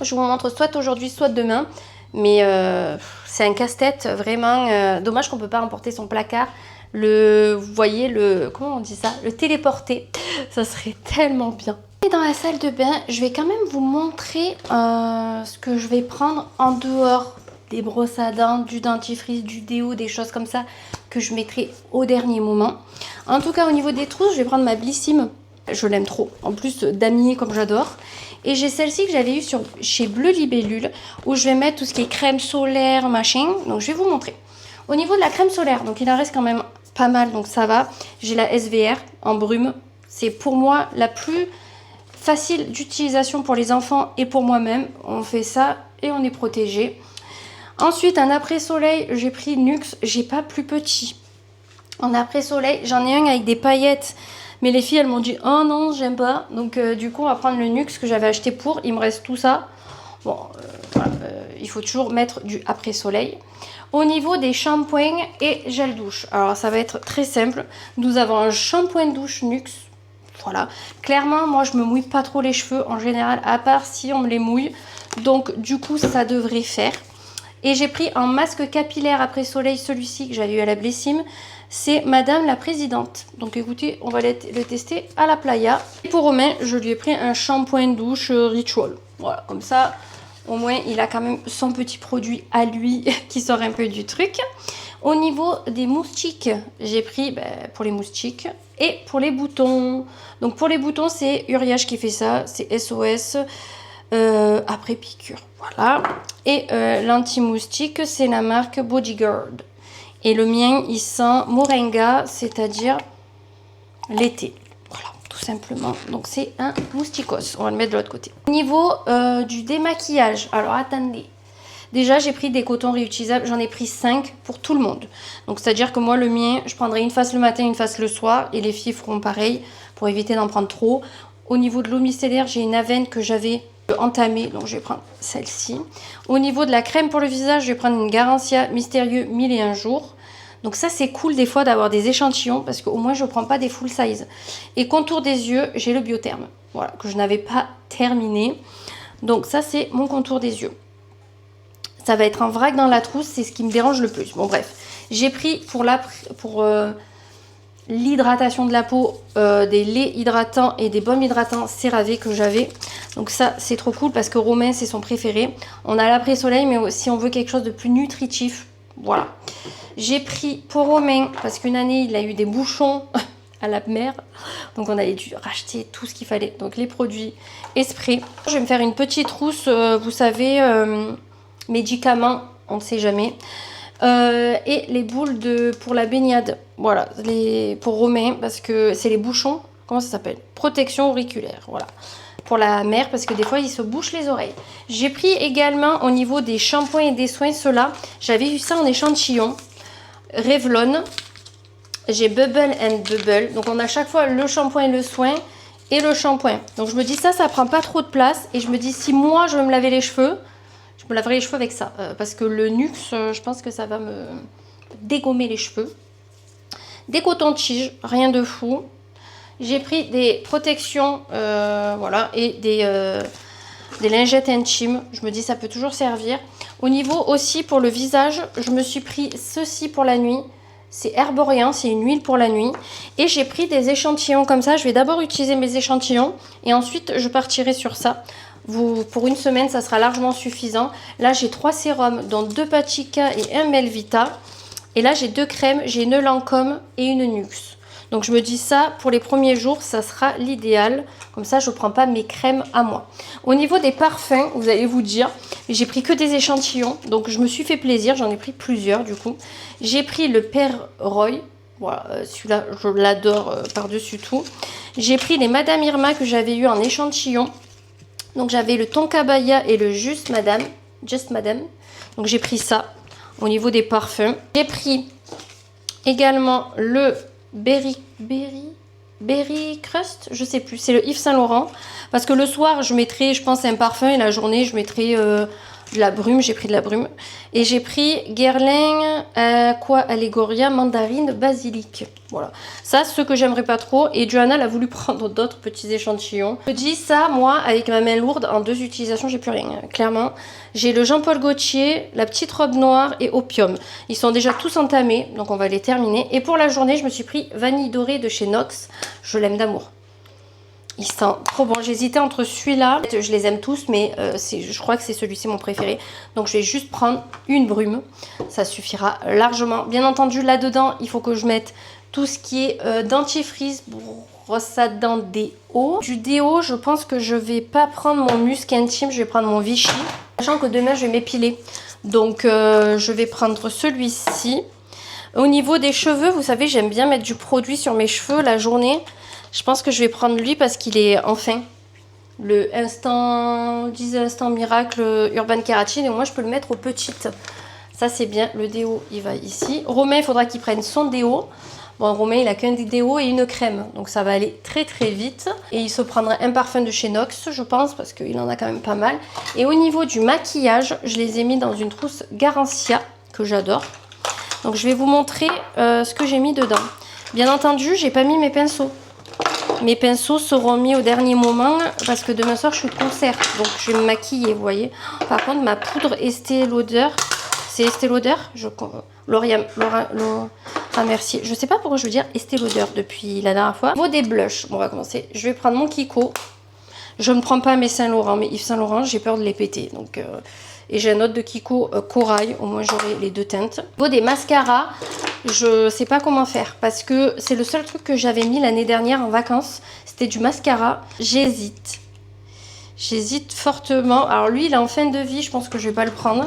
je vous montre soit aujourd'hui, soit demain. Mais c'est un casse-tête, vraiment. Dommage qu'on ne peut pas emporter son placard. Vous voyez, comment on dit ça? Le téléporter. Ça serait tellement bien. Et dans la salle de bain, je vais quand même vous montrer ce que je vais prendre en dehors des brosses à dents, du dentifrice, du déo, des choses comme ça que je mettrai au dernier moment. En tout cas, au niveau des trousses, je vais prendre ma Blissim. Je l'aime trop. En plus, damier comme j'adore. Et j'ai celle-ci que j'avais eue chez Bleu Libellule, où je vais mettre tout ce qui est crème solaire, machin. Donc, je vais vous montrer. Au niveau de la crème solaire, donc il en reste quand même pas mal, donc ça va. J'ai la SVR en brume. C'est pour moi la plus facile d'utilisation pour les enfants et pour moi-même. On fait ça et on est protégé. Ensuite, un après-soleil, j'ai pris Nuxe. J'ai pas plus petit. En après-soleil, j'en ai un avec des paillettes. Mais les filles, elles m'ont dit, oh non, j'aime pas. Donc, du coup, on va prendre le Nuxe que j'avais acheté pour. Il me reste tout ça. Bon, voilà, il faut toujours mettre du après-soleil. Au niveau des shampoings et gel douche. Alors, ça va être très simple. Nous avons un shampoing douche Nuxe. Voilà. Clairement, moi, je me mouille pas trop les cheveux en général, à part si on me les mouille. Donc, du coup, ça devrait faire. Et j'ai pris un masque capillaire après soleil, celui-ci que j'avais eu à la Blissim. C'est Madame la Présidente. Donc écoutez, on va le tester à la playa. Et pour Romain, je lui ai pris un shampoing douche Ritual. Voilà, comme ça, au moins, il a quand même son petit produit à lui qui sort un peu du truc. Au niveau des moustiques, j'ai pris pour les moustiques et pour les boutons. Donc pour les boutons, c'est Uriage qui fait ça, c'est SOS après piqûre. Voilà. Et l'anti-moustique, c'est la marque Bodyguard. Et le mien, il sent Moringa, c'est-à-dire l'été. Voilà, tout simplement. Donc c'est un mousticos. On va le mettre de l'autre côté. Au niveau du démaquillage, alors attendez. Déjà, j'ai pris des cotons réutilisables. J'en ai pris 5 pour tout le monde. Donc, c'est-à-dire que moi, le mien, je prendrai une face le matin, une face le soir. Et les filles feront pareil pour éviter d'en prendre trop. Au niveau de l'eau micellaire, j'ai une Avène que j'avais entamée. Donc, je vais prendre celle-ci. Au niveau de la crème pour le visage, je vais prendre une Garancia Mystérieux 1001 jours. Donc, ça, c'est cool des fois d'avoir des échantillons. Parce qu'au moins, je ne prends pas des full size. Et contour des yeux, j'ai le Biotherme. Voilà, que je n'avais pas terminé. Donc, ça, c'est mon contour des yeux. Ça va être un vrac dans la trousse, c'est ce qui me dérange le plus. Bon bref, j'ai pris pour l'hydratation de la peau des laits hydratants et des baumes hydratants CeraVe que j'avais. Donc ça c'est trop cool parce que Romain c'est son préféré. On a l'après-soleil mais aussi on veut quelque chose de plus nutritif. Voilà. J'ai pris pour Romain parce qu'une année il a eu des bouchons à la mer. Donc on avait dû racheter tout ce qu'il fallait. Donc les produits Esprit. Je vais me faire une petite trousse, vous savez... médicaments, on ne sait jamais. Et les boules pour la baignade. Voilà, pour Romain, parce que c'est les bouchons. Comment ça s'appelle? Protection auriculaire, voilà. Pour la mère, parce que des fois, il se bouche les oreilles. J'ai pris également, au niveau des shampoings et des soins, ceux-là. J'avais eu ça en échantillon. Revlon. J'ai Bubble and Bubble. Donc, on a chaque fois le shampoing et le soin. Et le shampoing. Donc, je me dis, ça prend pas trop de place. Et je me dis, si moi, je veux me laver les cheveux... Je me laverai les cheveux avec ça. Parce que le Nux, je pense que ça va me dégommer les cheveux. Des cotons-tiges, rien de fou. J'ai pris des protections, voilà, et des lingettes intimes. Je me dis ça peut toujours servir. Au niveau aussi pour le visage, je me suis pris ceci pour la nuit. C'est Herborian, c'est une huile pour la nuit. Et j'ai pris des échantillons comme ça. Je vais d'abord utiliser mes échantillons et ensuite je partirai sur ça. Pour une semaine, ça sera largement suffisant. Là, j'ai 3 sérums, dont 2 Pachica et 1 Melvita. Et là, j'ai 2 crèmes. J'ai une Lancôme et une Nux. Donc, je me dis ça, pour les premiers jours, ça sera l'idéal. Comme ça, je ne prends pas mes crèmes à moi. Au niveau des parfums, vous allez vous dire, j'ai pris que des échantillons. Donc, je me suis fait plaisir. J'en ai pris plusieurs, du coup. J'ai pris le Père Roy. Voilà, celui-là, je l'adore par-dessus tout. J'ai pris les Madame Irma que j'avais eu en échantillon. Donc j'avais le Tonka Baya et le Just Madame. Donc j'ai pris ça au niveau des parfums. J'ai pris également le Berry Crust, je sais plus, c'est le Yves Saint Laurent. Parce que le soir je mettrai, je pense, un parfum et la journée je mettrai de la brume. J'ai pris de la brume. Et j'ai pris Guerlain Aqua Allegoria Mandarine Basilic. Voilà. Ça, ce que j'aimerais pas trop. Et Johanna, elle a voulu prendre d'autres petits échantillons. Je dis ça, moi, avec ma main lourde, en 2 utilisations, j'ai plus rien. Clairement. J'ai le Jean-Paul Gaultier, la petite robe noire et Opium. Ils sont déjà tous entamés, donc on va les terminer. Et pour la journée, je me suis pris Vanille Dorée de chez Nox. Je l'aime d'amour. Il sent trop bon. J'hésitais entre celui-là. Je les aime tous, mais je crois que c'est celui-ci mon préféré. Donc, je vais juste prendre une brume. Ça suffira largement. Bien entendu, là-dedans, il faut que je mette tout ce qui est dentifrice, brosse à dents, déo. Du déo, je pense que je vais pas prendre mon musc intime. Je vais prendre mon Vichy. Sachant que demain, je vais m'épiler. Donc, je vais prendre celui-ci. Au niveau des cheveux, vous savez, j'aime bien mettre du produit sur mes cheveux la journée. Je pense que je vais prendre lui parce qu'il est enfin le Instant Miracle Urban Kératine. Et moi, je peux le mettre aux petites. Ça, c'est bien. Le déo, il va ici. Romain, il faudra qu'il prenne son déo. Bon, Romain, il a qu'un déo et une crème. Donc, ça va aller très, très vite. Et il se prendra un parfum de chez Nox, je pense, parce qu'il en a quand même pas mal. Et au niveau du maquillage, je les ai mis dans une trousse Garancia, que j'adore. Donc, je vais vous montrer ce que j'ai mis dedans. Bien entendu, j'ai pas mis mes pinceaux. Mes pinceaux seront mis au dernier moment parce que demain soir je suis de concert. Donc je vais me maquiller, vous voyez. Par contre, ma poudre Estée Lauder, c'est Estée Lauder, merci. Je sais pas pourquoi je veux dire Estée Lauder depuis la dernière fois. Au niveau des blushs, bon, on va commencer. Je vais prendre mon Kiko. Je ne prends pas mes Saint Laurent, mais Yves Saint Laurent, j'ai peur de les péter. Donc Et j'ai un autre de Kiko corail, au moins j'aurai les deux teintes. Au niveau des mascaras, je sais pas comment faire parce que c'est le seul truc que j'avais mis l'année dernière en vacances. C'était du mascara. J'hésite. J'hésite fortement. Alors lui, il est en fin de vie, je pense que je vais pas le prendre.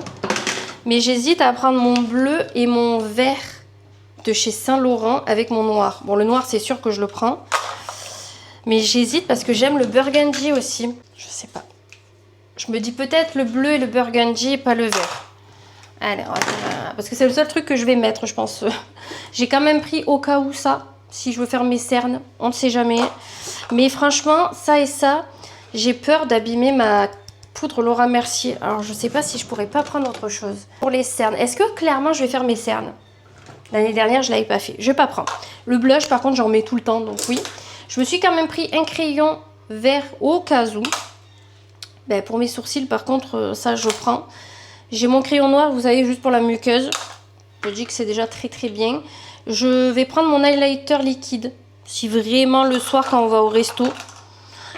Mais j'hésite à prendre mon bleu et mon vert de chez Saint Laurent avec mon noir. Bon, le noir, c'est sûr que je le prends. Mais j'hésite parce que j'aime le burgundy aussi. Je sais pas. Je me dis peut-être le bleu et le burgundy et pas le vert. Allez, parce que c'est le seul truc que je vais mettre, je pense. J'ai quand même pris au cas où ça. Si je veux faire mes cernes, on ne sait jamais. Mais franchement, ça et ça, j'ai peur d'abîmer ma poudre Laura Mercier. Alors, je sais pas si je pourrais pas prendre autre chose. Pour les cernes, est-ce que clairement je vais faire mes cernes? L'année dernière, je l'avais pas fait. Je vais pas prendre. Le blush, par contre, j'en mets tout le temps, donc oui. Je me suis quand même pris un crayon vert au cas où. Ben, pour mes sourcils, par contre, ça, je prends. J'ai mon crayon noir, vous savez, juste pour la muqueuse. Je dis que c'est déjà très très bien. Je vais prendre mon highlighter liquide. Si vraiment le soir, quand on va au resto.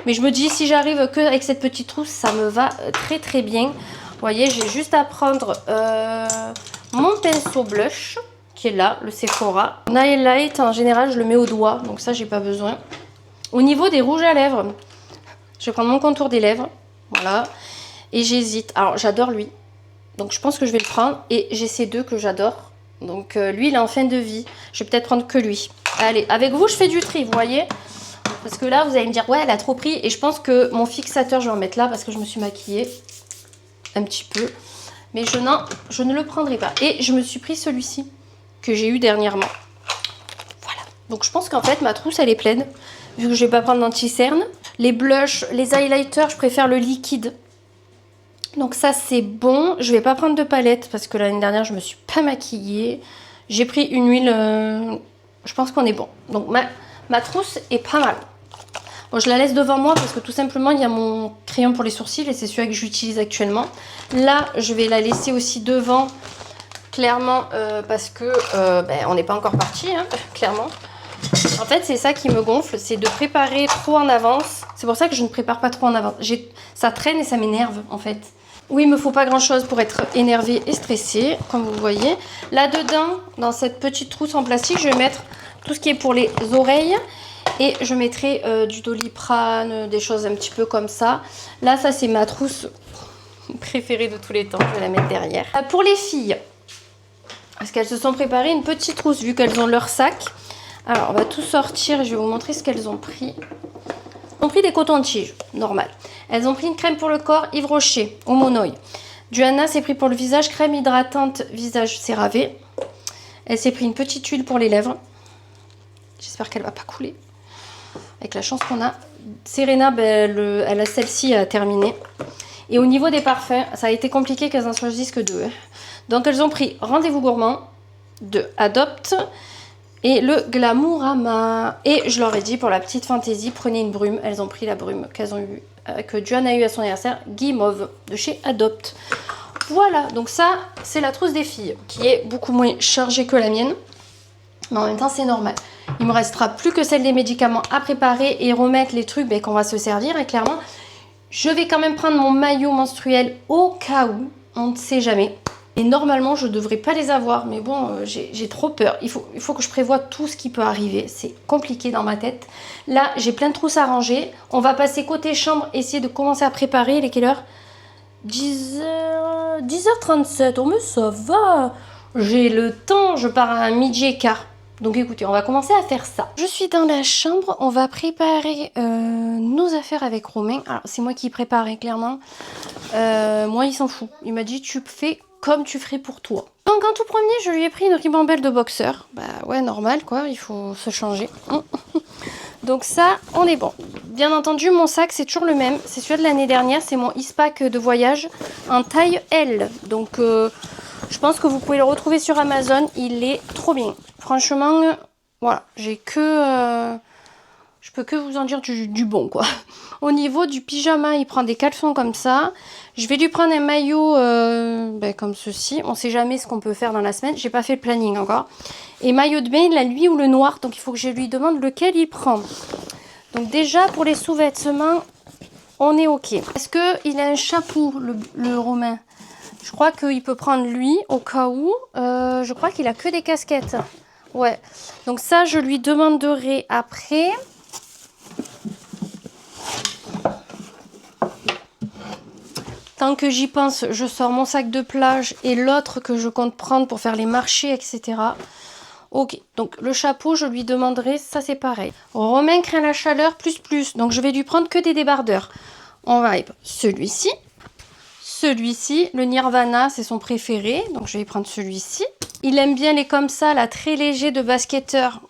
Mais je me dis, si j'arrive que avec cette petite trousse, ça me va très très bien. Vous voyez, j'ai juste à prendre mon pinceau blush, qui est là, le Sephora. Mon highlight, en général, je le mets au doigt. Donc ça, j'ai pas besoin. Au niveau des rouges à lèvres, je vais prendre mon contour des lèvres. Voilà. Et j'hésite. Alors, j'adore lui. Donc, je pense que je vais le prendre. Et j'ai ces deux que j'adore. Donc, lui, il est en fin de vie. Je vais peut-être prendre que lui. Allez, avec vous, je fais du tri, vous voyez. Parce que là, vous allez me dire, ouais, elle a trop pris. Et je pense que mon fixateur, je vais en mettre là parce que je me suis maquillée un petit peu. Mais je ne le prendrai pas. Et je me suis pris celui-ci que j'ai eu dernièrement. Voilà. Donc, je pense qu'en fait, ma trousse, elle est pleine. Vu que je vais pas prendre d'anti-cerne. Les blushs, les highlighters, je préfère le liquide. Donc ça, c'est bon. Je vais pas prendre de palette parce que l'année dernière, je me suis pas maquillée. J'ai pris une huile. Je pense qu'on est bon. Donc ma trousse est pas mal. Bon, je la laisse devant moi parce que tout simplement, il y a mon crayon pour les sourcils et c'est celui que j'utilise actuellement. Là, je vais la laisser aussi devant, clairement, parce que on n'est pas encore parti, hein, clairement. En fait, c'est ça qui me gonfle, c'est de préparer trop en avance. C'est pour ça que je ne prépare pas trop en avance. Ça traîne et ça m'énerve, en fait. Oui, il me faut pas grand-chose pour être énervée et stressée, comme vous voyez. Là-dedans, dans cette petite trousse en plastique, je vais mettre tout ce qui est pour les oreilles. Et je mettrai du Doliprane, des choses un petit peu comme ça. Là, ça, c'est ma trousse préférée de tous les temps. Je vais la mettre derrière. Pour les filles, parce qu'elles se sont préparées une petite trousse, vu qu'elles ont leur sac. Alors, on va tout sortir. Je vais vous montrer ce qu'elles ont pris. Elles ont pris des cotons-tiges, normal. Elles ont pris une crème pour le corps, Yves Rocher, au Monoï. Du Anna, c'est pris pour le visage, crème hydratante, visage CeraVe. Elle s'est pris une petite huile pour les lèvres. J'espère qu'elle va pas couler. Avec la chance qu'on a. Serena, elle a celle-ci à terminer. Et au niveau des parfums, ça a été compliqué qu'elles en choisissent que deux. Donc, elles ont pris Rendez-vous Gourmand de Adopt et le Glamourama. Et je leur ai dit, pour la petite fantaisie, prenez une brume. Elles ont pris la brume qu'elles ont eu, que Joanne a eu à son anniversaire, Guy Mauve, de chez Adopt. Voilà, donc ça, c'est la trousse des filles, qui est beaucoup moins chargée que la mienne. Mais en même temps, c'est normal. Il me restera plus que celle des médicaments à préparer et remettre les trucs qu'on va se servir. Et clairement, je vais quand même prendre mon maillot menstruel au cas où. On ne sait jamais. Et normalement, je ne devrais pas les avoir. Mais bon, j'ai trop peur. Il faut que je prévoie tout ce qui peut arriver. C'est compliqué dans ma tête. Là, j'ai plein de trousses à ranger. On va passer côté chambre, essayer de commencer à préparer. Il est quelle heure? 10h37. Oh mais ça va. J'ai le temps. Je pars à midi et quart. Donc écoutez, on va commencer à faire ça. Je suis dans la chambre, on va préparer nos affaires avec Romain. Alors c'est moi qui prépare, clairement. Moi il s'en fout. Il m'a dit tu fais comme tu ferais pour toi. Donc en tout premier, je lui ai pris une ribambelle de boxeur. Bah ouais, normal quoi, il faut se changer. Donc ça, on est bon. Bien entendu, mon sac c'est toujours le même. C'est celui de l'année dernière, c'est mon Ispac de voyage en taille L. Donc je pense que vous pouvez le retrouver sur Amazon, il est trop bien. Franchement, voilà, je peux que vous en dire du bon, quoi. Au niveau du pyjama, il prend des caleçons comme ça. Je vais lui prendre un maillot comme ceci. On sait jamais ce qu'on peut faire dans la semaine. J'ai pas fait le planning encore. Et maillot de bain, il a lui ou le noir. Donc il faut que je lui demande lequel il prend. Donc déjà, pour les sous-vêtements, on est OK. Est-ce qu'il a un chapeau, le Romain? Je crois qu'il peut prendre lui au cas où. Je crois qu'il a que des casquettes. Ouais. Donc ça, je lui demanderai après. Tant que j'y pense, je sors mon sac de plage et l'autre que je compte prendre pour faire les marchés, etc. Ok, donc le chapeau, je lui demanderai, ça c'est pareil. Romain craint la chaleur, plus. Donc je vais lui prendre que des débardeurs. On va y prendre celui-ci. Celui-ci, le Nirvana, c'est son préféré. Donc je vais y prendre celui-ci. Il aime bien les comme ça, là, très légers de basketteur.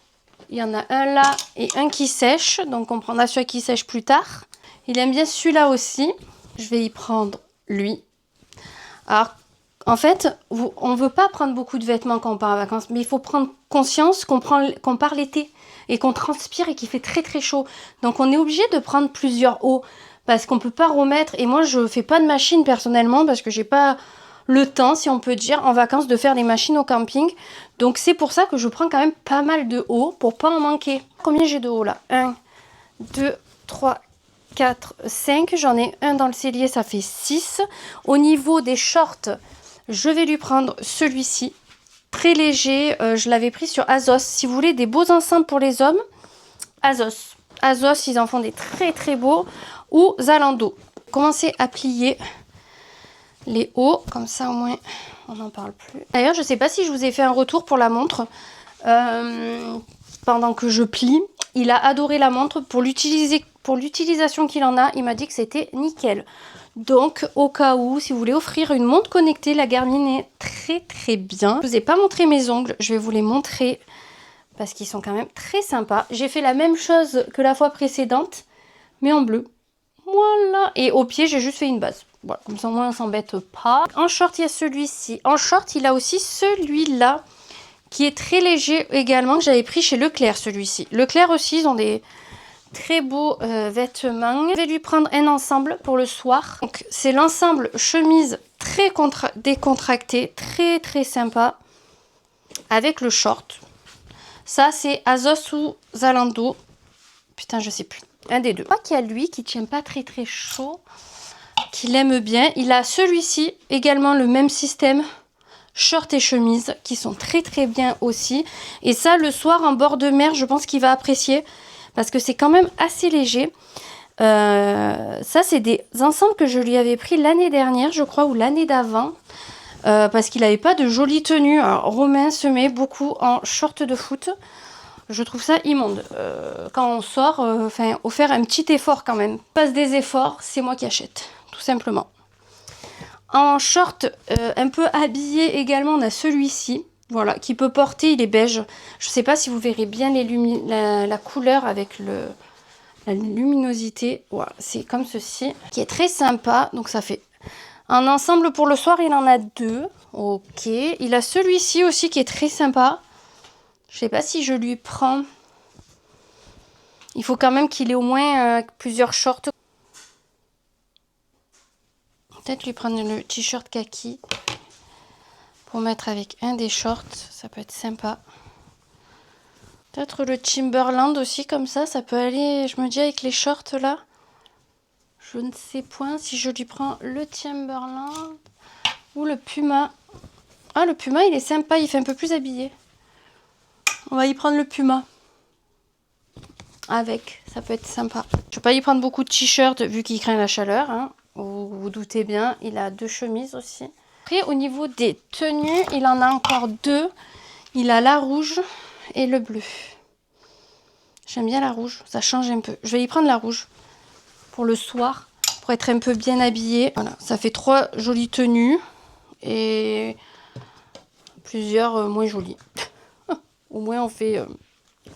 Il y en a un là et un qui sèche. Donc on prendra celui qui sèche plus tard. Il aime bien celui-là aussi. Je vais y prendre lui. Alors, en fait, on ne veut pas prendre beaucoup de vêtements quand on part en vacances, mais il faut prendre conscience qu'on part l'été et qu'on transpire et qu'il fait très très chaud. Donc on est obligé de prendre plusieurs hauts parce qu'on ne peut pas remettre. Et moi, je ne fais pas de machine personnellement parce que j'ai pas le temps, si on peut dire, en vacances de faire des machines au camping. Donc c'est pour ça que je prends quand même pas mal de hauts pour pas en manquer. Combien j'ai de hauts là? 1, 2, 3, 4, 5. J'en ai un dans le cellier, ça fait 6. Au niveau des shorts, je vais lui prendre celui-ci. Très léger, je l'avais pris sur Azos. Si vous voulez des beaux ensembles pour les hommes, Azos. Azos, ils en font des très très beaux. Ou Zalando. Commencez à plier les hauts, comme ça au moins on n'en parle plus. D'ailleurs, je ne sais pas si je vous ai fait un retour pour la montre. Pendant que je plie, il a adoré la montre. Pour l'utilisation qu'il en a, il m'a dit que c'était nickel. Donc, au cas où, si vous voulez offrir une montre connectée, la Garmin est très très bien. Je ne vous ai pas montré mes ongles, je vais vous les montrer parce qu'ils sont quand même très sympas. J'ai fait la même chose que la fois précédente, mais en bleu. Voilà. Et au pied, j'ai juste fait une base. Voilà, comme ça, au moins, on s'embête pas. En short, il y a celui-ci. En short, il a aussi celui-là, qui est très léger également, que j'avais pris chez Leclerc, celui-ci. Leclerc aussi, ils ont des très beaux vêtements. Je vais lui prendre un ensemble pour le soir. Donc, c'est l'ensemble chemise très décontracté, très très sympa, avec le short. Ça, c'est Azos ou Zalando. Putain, je sais plus. Un des deux. Je crois qu'il y a lui qui tient pas très très chaud, qu'il aime bien. Il a celui-ci, également le même système, short et chemise, qui sont très très bien aussi. Et ça, le soir en bord de mer, je pense qu'il va apprécier, parce que c'est quand même assez léger. Ça, c'est des ensembles que je lui avais pris l'année dernière, je crois, ou l'année d'avant, parce qu'il n'avait pas de jolie tenue. Alors, Romain se met beaucoup en short de foot. Je trouve ça immonde. Quand on sort, faut faire un petit effort quand même. Passe des efforts, c'est moi qui achète, tout simplement. En short, un peu habillé également, on a celui-ci, voilà, qui peut porter, il est beige. Je ne sais pas si vous verrez bien la couleur avec la luminosité. Voilà, c'est comme ceci, qui est très sympa. Donc ça fait un ensemble pour le soir, il en a 2. Ok, il a celui-ci aussi qui est très sympa. Je sais pas si je lui prends. Il faut quand même qu'il ait au moins plusieurs shorts. Peut-être lui prendre le t-shirt kaki pour mettre avec un des shorts. Ça peut être sympa. Peut-être le Timberland aussi comme ça peut aller. Je me dis avec les shorts là. Je ne sais point si je lui prends le Timberland ou le Puma. Ah, le Puma il est sympa, il fait un peu plus habillé. On va y prendre le Puma. Avec, ça peut être sympa. Je ne vais pas y prendre beaucoup de t-shirts vu qu'il craint la chaleur. Hein. Vous vous doutez bien, il a 2 chemises aussi. Après, au niveau des tenues, il en a encore 2. Il a la rouge et le bleu. J'aime bien la rouge, ça change un peu. Je vais y prendre la rouge pour le soir, pour être un peu bien habillé. Voilà, ça fait 3 jolies tenues et plusieurs moins jolies. Au moins, on fait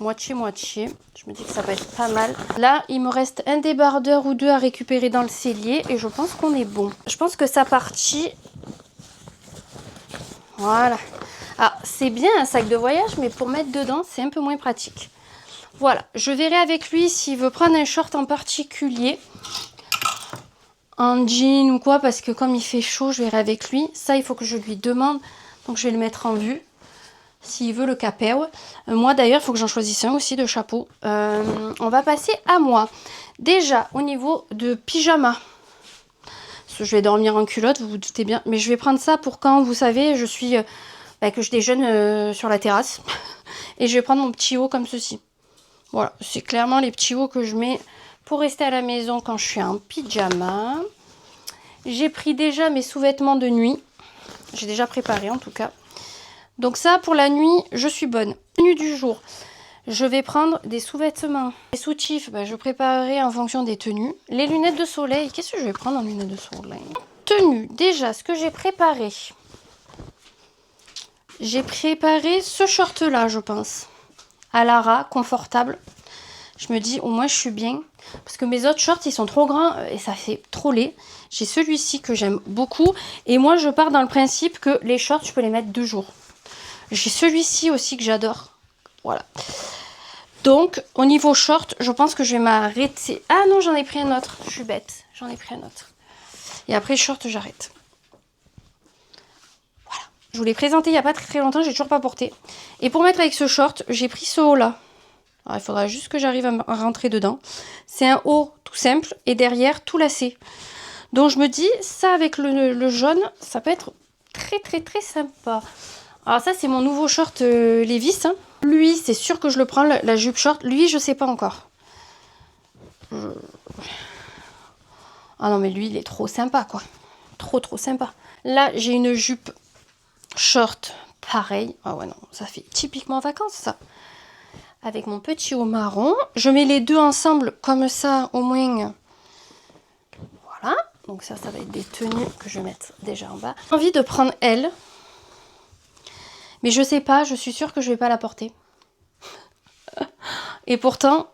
moitié-moitié. Je me dis que ça va être pas mal. Là, il me reste un débardeur ou 2 à récupérer dans le cellier. Et je pense qu'on est bon. Je pense que ça partit. Voilà. Ah, c'est bien un sac de voyage, mais pour mettre dedans, c'est un peu moins pratique. Voilà. Je verrai avec lui s'il veut prendre un short en particulier. En jean ou quoi, parce que comme il fait chaud, je verrai avec lui. Ça, il faut que je lui demande. Donc, je vais le mettre en vue. S'il veut le capéo. Moi d'ailleurs, il faut que j'en choisisse un aussi de chapeau. On va passer à moi. Déjà, au niveau de pyjama. je vais dormir en culotte, vous vous doutez bien. Mais je vais prendre ça pour quand, vous savez, que je déjeune sur la terrasse. Et je vais prendre mon petit haut comme ceci. Voilà, c'est clairement les petits hauts que je mets pour rester à la maison quand je suis en pyjama. J'ai pris déjà mes sous-vêtements de nuit. J'ai déjà préparé en tout cas. Donc ça, pour la nuit, je suis bonne. Tenue du jour. Je vais prendre des sous-vêtements. Les soutifs, je préparerai en fonction des tenues. Les lunettes de soleil, qu'est-ce que je vais prendre en lunettes de soleil? Tenue, déjà, ce que j'ai préparé. J'ai préparé ce short-là, je pense. À Lara, confortable. Je me dis, au moins, je suis bien. Parce que mes autres shorts, ils sont trop grands et ça fait trop laid. J'ai celui-ci que j'aime beaucoup. Et moi, je pars dans le principe que les shorts, je peux les mettre 2 jours. J'ai celui-ci aussi que j'adore. Voilà. Donc, au niveau short, je pense que je vais m'arrêter. Ah non, j'en ai pris un autre. Je suis bête. J'en ai pris un autre. Et après, short, j'arrête. Voilà. Je vous l'ai présenté il n'y a pas très longtemps. J'ai toujours pas porté. Et pour mettre avec ce short, j'ai pris ce haut-là. Alors, il faudra juste que j'arrive à rentrer dedans. C'est un haut tout simple et derrière tout lacé. Donc, je me dis, ça avec le jaune, ça peut être très, très, très sympa. Alors ça, c'est mon nouveau short Levi's. Hein. Lui, c'est sûr que je le prends, la jupe short. Lui, je sais pas encore. Ah non, mais lui, il est trop sympa, quoi. Trop, trop sympa. Là, j'ai une jupe short pareil. Ah ouais, non, ça fait typiquement vacances, ça. Avec mon petit haut marron. Je mets les deux ensemble, comme ça, au moins. Voilà. Donc ça va être des tenues que je vais mettre déjà en bas. J'ai envie de prendre elle. Mais je sais pas, je suis sûre que je vais pas la porter. Et pourtant,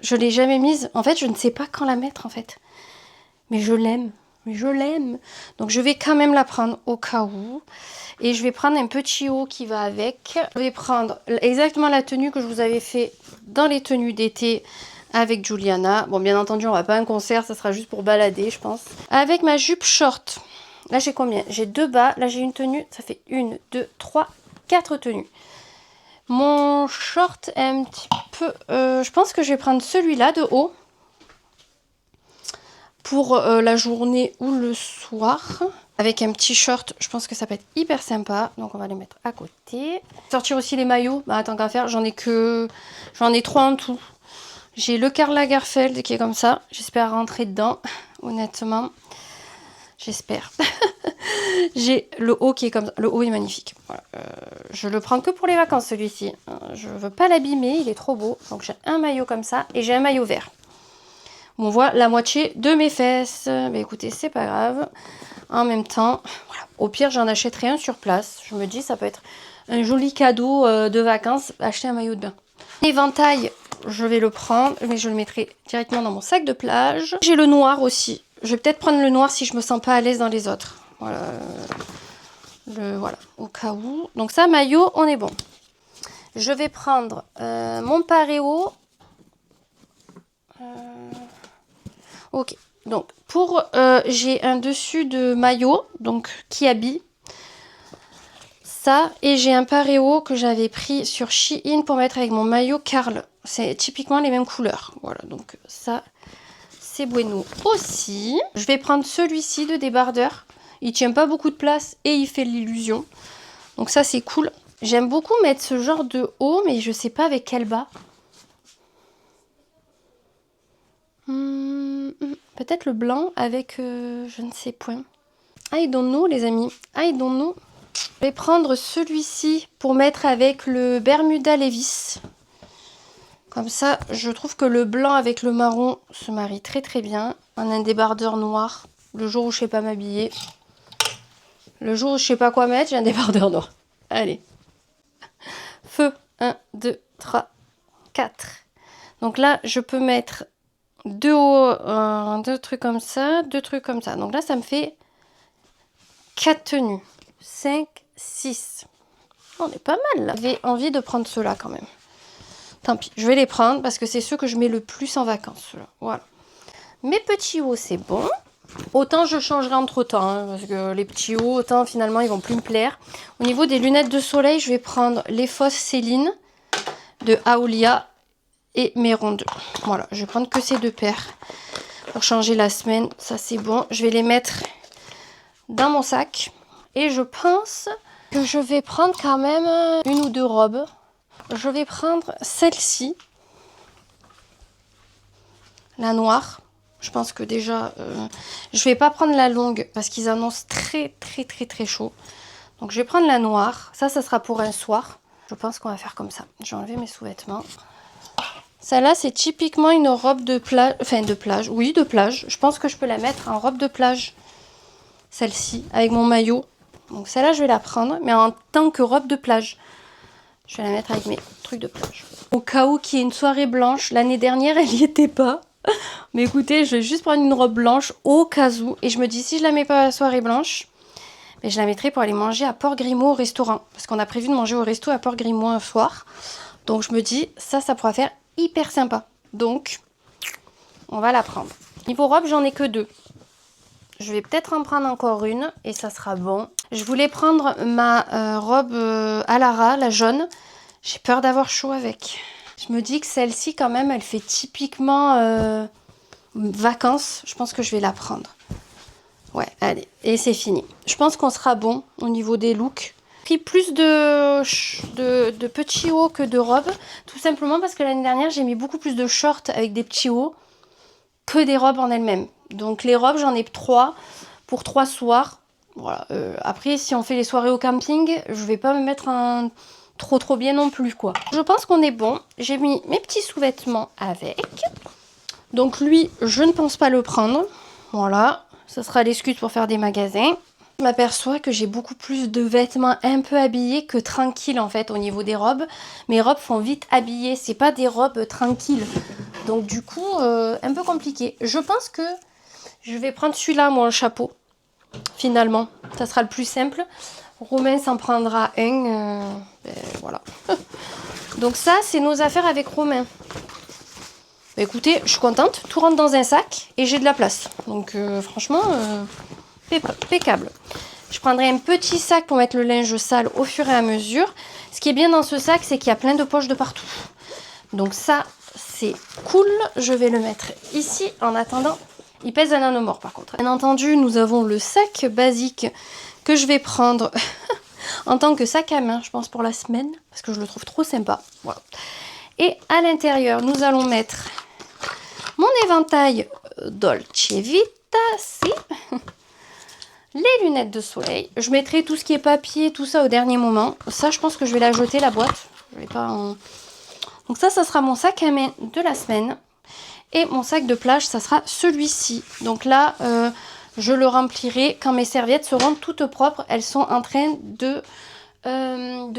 je l'ai jamais mise. En fait, je ne sais pas quand la mettre, en fait. Mais je l'aime. Mais je l'aime. Donc, je vais quand même la prendre au cas où. Et je vais prendre un petit haut qui va avec. Je vais prendre exactement la tenue que je vous avais fait dans les tenues d'été avec Juliana. Bon, bien entendu, on va pas à un concert. Ça sera juste pour balader, je pense. Avec ma jupe short. Là, j'ai combien? J'ai 2 bas. Là, j'ai une tenue. Ça fait 1, 2, 3, 4 tenues. Mon short est un petit peu... je pense que je vais prendre celui-là de haut. Pour la journée ou le soir. Avec un petit short. Je pense que ça peut être hyper sympa. Donc, on va les mettre à côté. Sortir aussi les maillots. Bah, tant qu'à faire, j'en ai 3 en tout. J'ai le Karl Lagerfeld qui est comme ça. J'espère rentrer dedans. Honnêtement. J'espère. J'ai le haut qui est comme ça. Le haut est magnifique. Voilà. Je le prends que pour les vacances, celui-ci. Je veux pas l'abîmer, il est trop beau. Donc j'ai un maillot comme ça et j'ai un maillot vert. On voit la moitié de mes fesses. Mais écoutez, c'est pas grave. En même temps, voilà. Au pire, j'en achèterai un sur place. Je me dis, ça peut être un joli cadeau de vacances. Acheter un maillot de bain. L'éventail, je vais le prendre, mais je le mettrai directement dans mon sac de plage. J'ai le noir aussi. Je vais peut-être prendre le noir si je me sens pas à l'aise dans les autres. Voilà. Voilà, au cas où. Donc ça, maillot, on est bon. Je vais prendre mon paréo. Ok. Donc, j'ai un dessus de maillot, donc qui habille. Ça, et j'ai un paréo que j'avais pris sur Shein pour mettre avec mon maillot Karl. C'est typiquement les mêmes couleurs. Voilà, donc ça... c'est bueno aussi. Je vais prendre celui-ci de débardeur. Il tient pas beaucoup de place et il fait l'illusion. Donc ça, c'est cool. J'aime beaucoup mettre ce genre de haut, mais je sais pas avec quel bas. Peut-être le blanc avec je ne sais point. I don't know, les amis. I don't know. Je vais prendre celui-ci pour mettre avec le Bermuda Levi's. Comme ça, je trouve que le blanc avec le marron se marie très très bien. On a un débardeur noir. Le jour où je sais pas m'habiller. Le jour où je sais pas quoi mettre, j'ai un débardeur noir. Allez. Feu. 1, 2, 3, 4. Donc là, je peux mettre 2 hauts, 2 trucs comme ça, 2 trucs comme ça. Donc là, ça me fait 4 tenues. 5, 6. On est pas mal là. J'avais envie de prendre ceux-là quand même. Tant pis, je vais les prendre parce que c'est ceux que je mets le plus en vacances. Ceux-là. Voilà. Mes petits hauts, c'est bon. Autant je changerai entre temps, hein, parce que les petits hauts, autant finalement, ils vont plus me plaire. Au niveau des lunettes de soleil, je vais prendre les fausses Céline de Aoulia et mes rondes. Voilà, je vais prendre que ces 2 paires. pour changer la semaine. Ça, c'est bon. Je vais les mettre dans mon sac. Et je pense que je vais prendre quand même une ou deux robes. Je vais prendre celle-ci. La noire. Je pense que déjà, je vais pas prendre la longue parce qu'ils annoncent très chaud. Donc je vais prendre la noire. Ça sera pour un soir. Je pense qu'on va faire comme ça. Je vais enlever mes sous-vêtements. Celle-là, c'est typiquement une robe de plage. Enfin, de plage. Oui, de plage. Je pense que je peux la mettre en robe de plage. Celle-ci, avec mon maillot. Donc celle-là, je vais la prendre, mais en tant que robe de plage. Je vais la mettre avec mes trucs de plage. Au cas où qu'il y ait une soirée blanche. L'année dernière, elle n'y était pas. Mais écoutez, je vais juste prendre une robe blanche au cas où. Et je me dis, si je la mets pas à la soirée blanche, mais je la mettrai pour aller manger à Port-Grimaud au restaurant. Parce qu'on a prévu de manger au resto à Port-Grimaud un soir. Donc je me dis, ça pourra faire hyper sympa. Donc, on va la prendre. Niveau robe, j'en ai que 2. Je vais peut-être en prendre encore une et ça sera bon. Je voulais prendre ma robe Alara, la jaune. J'ai peur d'avoir chaud avec. Je me dis que celle-ci, quand même, elle fait typiquement vacances. Je pense que je vais la prendre. Ouais, allez. Et c'est fini. Je pense qu'on sera bon au niveau des looks. J'ai pris plus de petits hauts que de robes. Tout simplement parce que l'année dernière, j'ai mis beaucoup plus de shorts avec des petits hauts que des robes en elles-mêmes. Donc les robes, j'en ai 3 pour 3 soirs. Voilà. Après, si on fait les soirées au camping, je vais pas me mettre un trop bien non plus, quoi. Je pense qu'on est bon. J'ai mis mes petits sous-vêtements avec. Donc lui, je ne pense pas le prendre. Voilà. Ça sera l'excuse pour faire des magasins. Je m'aperçois que j'ai beaucoup plus de vêtements un peu habillés que tranquilles en fait au niveau des robes. Mes robes font vite habillées, c'est pas des robes tranquilles. Donc du coup, un peu compliqué. Je pense que je vais prendre celui-là, moi, le chapeau. Finalement, ça sera le plus simple. Romain s'en prendra un. Voilà. Donc ça, c'est nos affaires avec Romain. Bah, écoutez, je suis contente. Tout rentre dans un sac et j'ai de la place. Donc franchement, impeccable. Je prendrai un petit sac pour mettre le linge sale au fur et à mesure. Ce qui est bien dans ce sac, c'est qu'il y a plein de poches de partout. Donc ça, c'est cool. Je vais le mettre ici en attendant. Il pèse un nanomort par contre. Bien entendu, nous avons le sac basique que je vais prendre en tant que sac à main, je pense, pour la semaine. Parce que je le trouve trop sympa. Voilà. Et à l'intérieur, nous allons mettre mon éventail Dolce Vita. Si. Les lunettes de soleil. Je mettrai tout ce qui est papier, tout ça au dernier moment. Ça, je pense que je vais la jeter, la boîte. Je vais pas en... Donc ça sera mon sac à main de la semaine. Et mon sac de plage, ça sera celui-ci. Donc là, je le remplirai quand mes serviettes seront toutes propres. Elles sont en train de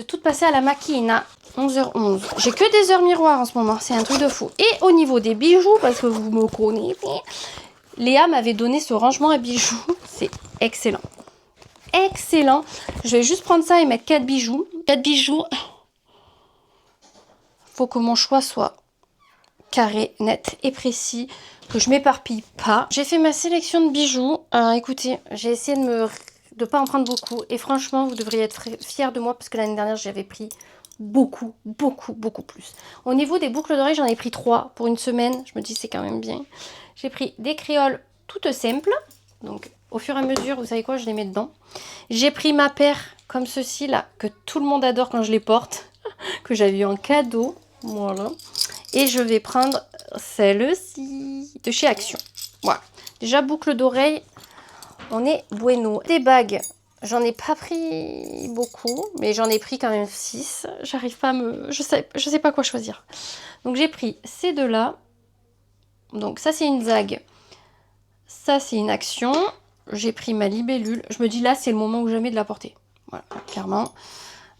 toutes passer à la machine à 11h11. J'ai que des heures miroirs en ce moment. C'est un truc de fou. Et au niveau des bijoux, parce que vous me connaissez, Léa m'avait donné ce rangement à bijoux. C'est excellent. Excellent. Je vais juste prendre ça et mettre 4 bijoux. 4 bijoux. Faut que mon choix soit carré, net et précis, que je m'éparpille pas. J'ai fait ma sélection de bijoux. Écoutez, j'ai essayé de pas en prendre beaucoup. Et franchement, vous devriez être fiers de moi parce que l'année dernière, j'avais pris beaucoup plus. Au niveau des boucles d'oreilles, j'en ai pris 3 pour une semaine. Je me dis, c'est quand même bien. J'ai pris des créoles toutes simples. Donc, au fur et à mesure, vous savez quoi, je les mets dedans. J'ai pris ma paire comme ceci là, que tout le monde adore quand je les porte, que j'avais eu en cadeau. Voilà. Et je vais prendre celle-ci de chez Action. Voilà. Déjà, boucle d'oreille, on est bueno. Des bagues, j'en ai pas pris beaucoup, mais j'en ai pris quand même 6. J'arrive pas à me... Je sais pas quoi choisir. Donc, j'ai pris ces deux-là. Donc, ça, c'est une zague. Ça, c'est une Action. J'ai pris ma libellule. Je me dis, là, c'est le moment ou jamais de la porter. Voilà, clairement.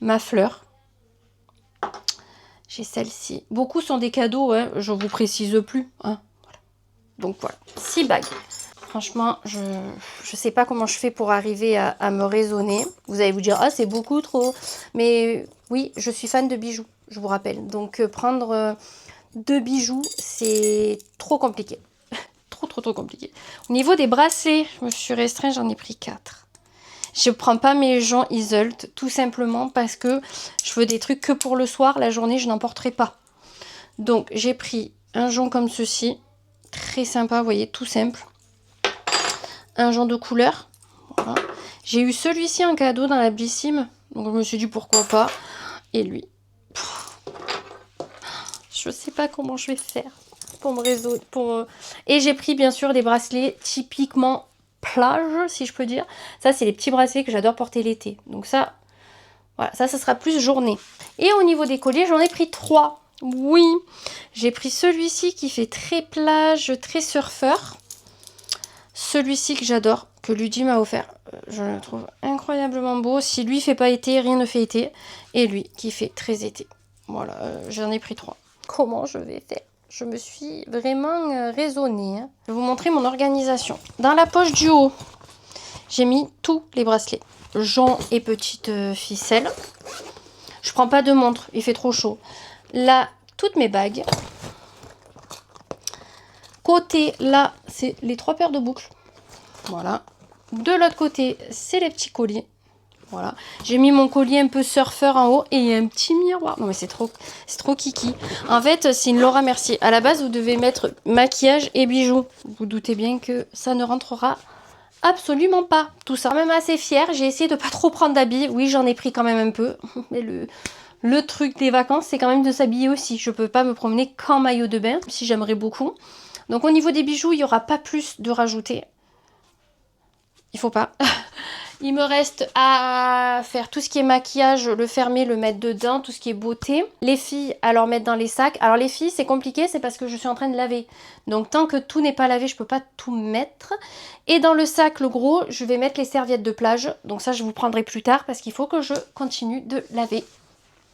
Ma fleur. J'ai celle-ci. Beaucoup sont des cadeaux, hein. Je vous précise plus. Hein. Voilà. Donc voilà, 6 bagues. Franchement, je sais pas comment je fais pour arriver à me raisonner. Vous allez vous dire, ah c'est beaucoup trop. Mais oui, je suis fan de bijoux, je vous rappelle. Donc prendre 2 bijoux, c'est trop compliqué. trop compliqué. Au niveau des bracelets, je me suis restreint, j'en ai pris 4. Je prends pas mes joncs Iseult, tout simplement parce que je veux des trucs que pour le soir. La journée, je n'en porterai pas. Donc, j'ai pris un jonc comme ceci, Très sympa, vous voyez, tout simple. Un genre de couleur. Voilà. J'ai eu celui-ci en cadeau dans la Blissim. Donc je me suis dit pourquoi pas. Et lui. Je sais pas comment je vais faire pour me résoudre. Et j'ai pris bien sûr des bracelets typiquement plage, si je peux dire. Ça, c'est les petits bracelets que j'adore porter l'été. Donc ça, voilà, ça sera plus journée. Et au niveau des colliers, j'en ai pris 3. Oui, j'ai pris celui-ci qui fait très plage, très surfeur. Celui-ci que j'adore, que Ludie m'a offert. Je le trouve incroyablement beau. Si lui fait pas été, rien ne fait été. Et lui qui fait très été. Voilà, j'en ai pris 3. Comment je vais faire? Je me suis vraiment raisonnée. Hein. Je vais vous montrer mon organisation. Dans la poche du haut, j'ai mis tous les bracelets. Jonc et petites ficelles. Je prends pas de montre, il fait trop chaud. Là, toutes mes bagues. Côté, là, c'est les 3 paires de boucles. Voilà. De l'autre côté, c'est les petits colliers. Voilà. J'ai mis mon collier un peu surfeur en haut et il y a un petit miroir. Non mais c'est trop kiki. En fait, c'est une Laura Mercier. À la base, vous devez mettre maquillage et bijoux. Vous doutez bien que ça ne rentrera absolument pas. Tout ça. Même assez fière. J'ai essayé de pas trop prendre d'habits. Oui, j'en ai pris quand même un peu. Mais le truc des vacances, c'est quand même de s'habiller aussi. Je peux pas me promener qu'en maillot de bain, si j'aimerais beaucoup. Donc au niveau des bijoux, il n'y aura pas plus de rajouter. Il faut pas. Il me reste à faire tout ce qui est maquillage, le fermer, le mettre dedans, tout ce qui est beauté. Les filles, à leur mettre dans les sacs. Alors les filles, c'est compliqué, c'est parce que je suis en train de laver. Donc tant que tout n'est pas lavé, je peux pas tout mettre. Et dans le sac, le gros, je vais mettre les serviettes de plage. Donc ça, je vous prendrai plus tard parce qu'il faut que je continue de laver.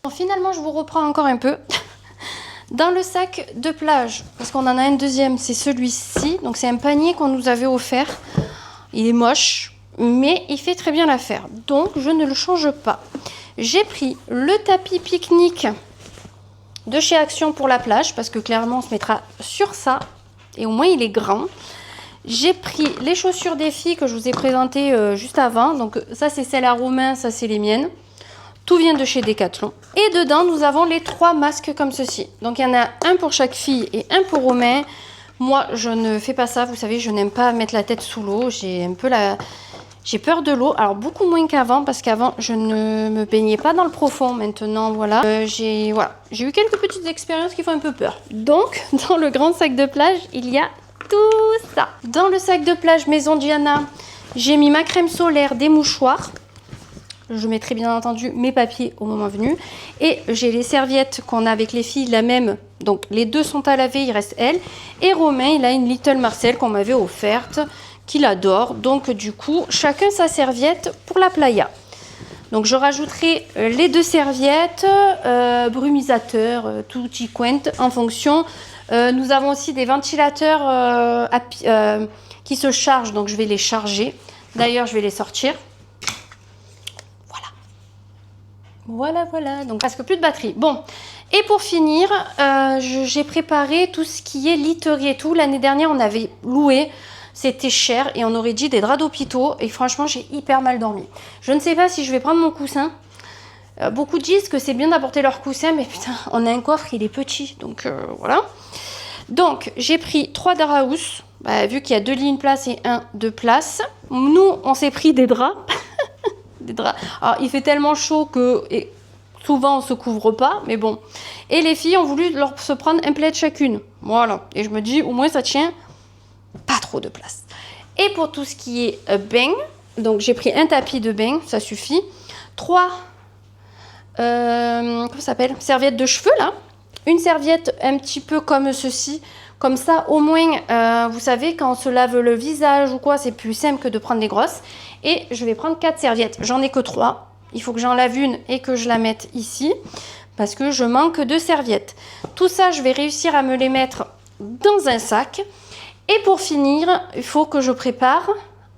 Bon, finalement, je vous reprends encore un peu. Dans le sac de plage, parce qu'on en a un deuxième, c'est celui-ci. Donc c'est un panier qu'on nous avait offert. Il est moche. Mais il fait très bien l'affaire, donc je ne le change pas. J'ai pris le tapis pique-nique de chez Action pour la plage, parce que clairement on se mettra sur ça, et au moins il est grand. J'ai pris les chaussures des filles que je vous ai présentées juste avant, donc ça c'est celles à Romain, ça c'est les miennes. Tout vient de chez Decathlon. Et dedans nous avons les 3 masques comme ceci. Donc il y en a un pour chaque fille et un pour Romain. Moi je ne fais pas ça, vous savez, je n'aime pas mettre la tête sous l'eau, j'ai peur de l'eau, alors beaucoup moins qu'avant, parce qu'avant, je ne me baignais pas dans le profond. Maintenant, voilà, j'ai eu quelques petites expériences qui font un peu peur. Donc, dans le grand sac de plage, il y a tout ça. Dans le sac de plage Maison Diana, j'ai mis ma crème solaire, des mouchoirs. Je mettrai bien entendu mes papiers au moment venu. Et j'ai les serviettes qu'on a avec les filles, la même. Donc, les 2 sont à laver, il reste elle. Et Romain, il a une Little Marcel qu'on m'avait offerte, qu'il adore. Donc du coup, chacun sa serviette pour la playa. Donc je rajouterai les 2 serviettes, brumisateur, tutti quanti en fonction. Nous avons aussi des ventilateurs qui se chargent, donc je vais les charger. D'ailleurs, je vais les sortir. Voilà. Donc presque plus de batterie. Bon, et pour finir, j'ai préparé tout ce qui est literie et tout. L'année dernière, on avait loué. C'était cher et on aurait dit des draps d'hôpitaux. Et franchement, j'ai hyper mal dormi. Je ne sais pas si je vais prendre mon coussin. Beaucoup disent que c'est bien d'apporter leur coussin. Mais putain, on a un coffre, il est petit. Donc voilà. Donc, j'ai pris 3 draps housses. Vu qu'il y a 2 lits, 1 place et 1, 2 places. Nous, on s'est pris des draps. Des draps. Alors, il fait tellement chaud que... Et souvent, on se couvre pas. Mais bon. Et les filles ont voulu se prendre un plaid chacune. Voilà. Et je me dis, au moins, ça tient... Pas trop de place. Et pour tout ce qui est bain, donc j'ai pris un tapis de bain, ça suffit. 3 comment ça s'appelle, serviettes de cheveux là. Une serviette un petit peu comme ceci. Comme ça, au moins, vous savez, quand on se lave le visage ou quoi, c'est plus simple que de prendre des grosses. Et je vais prendre 4 serviettes. J'en ai que 3. Il faut que j'en lave une et que je la mette ici. Parce que je manque de serviettes. Tout ça, je vais réussir à me les mettre dans un sac. Et pour finir, il faut que je prépare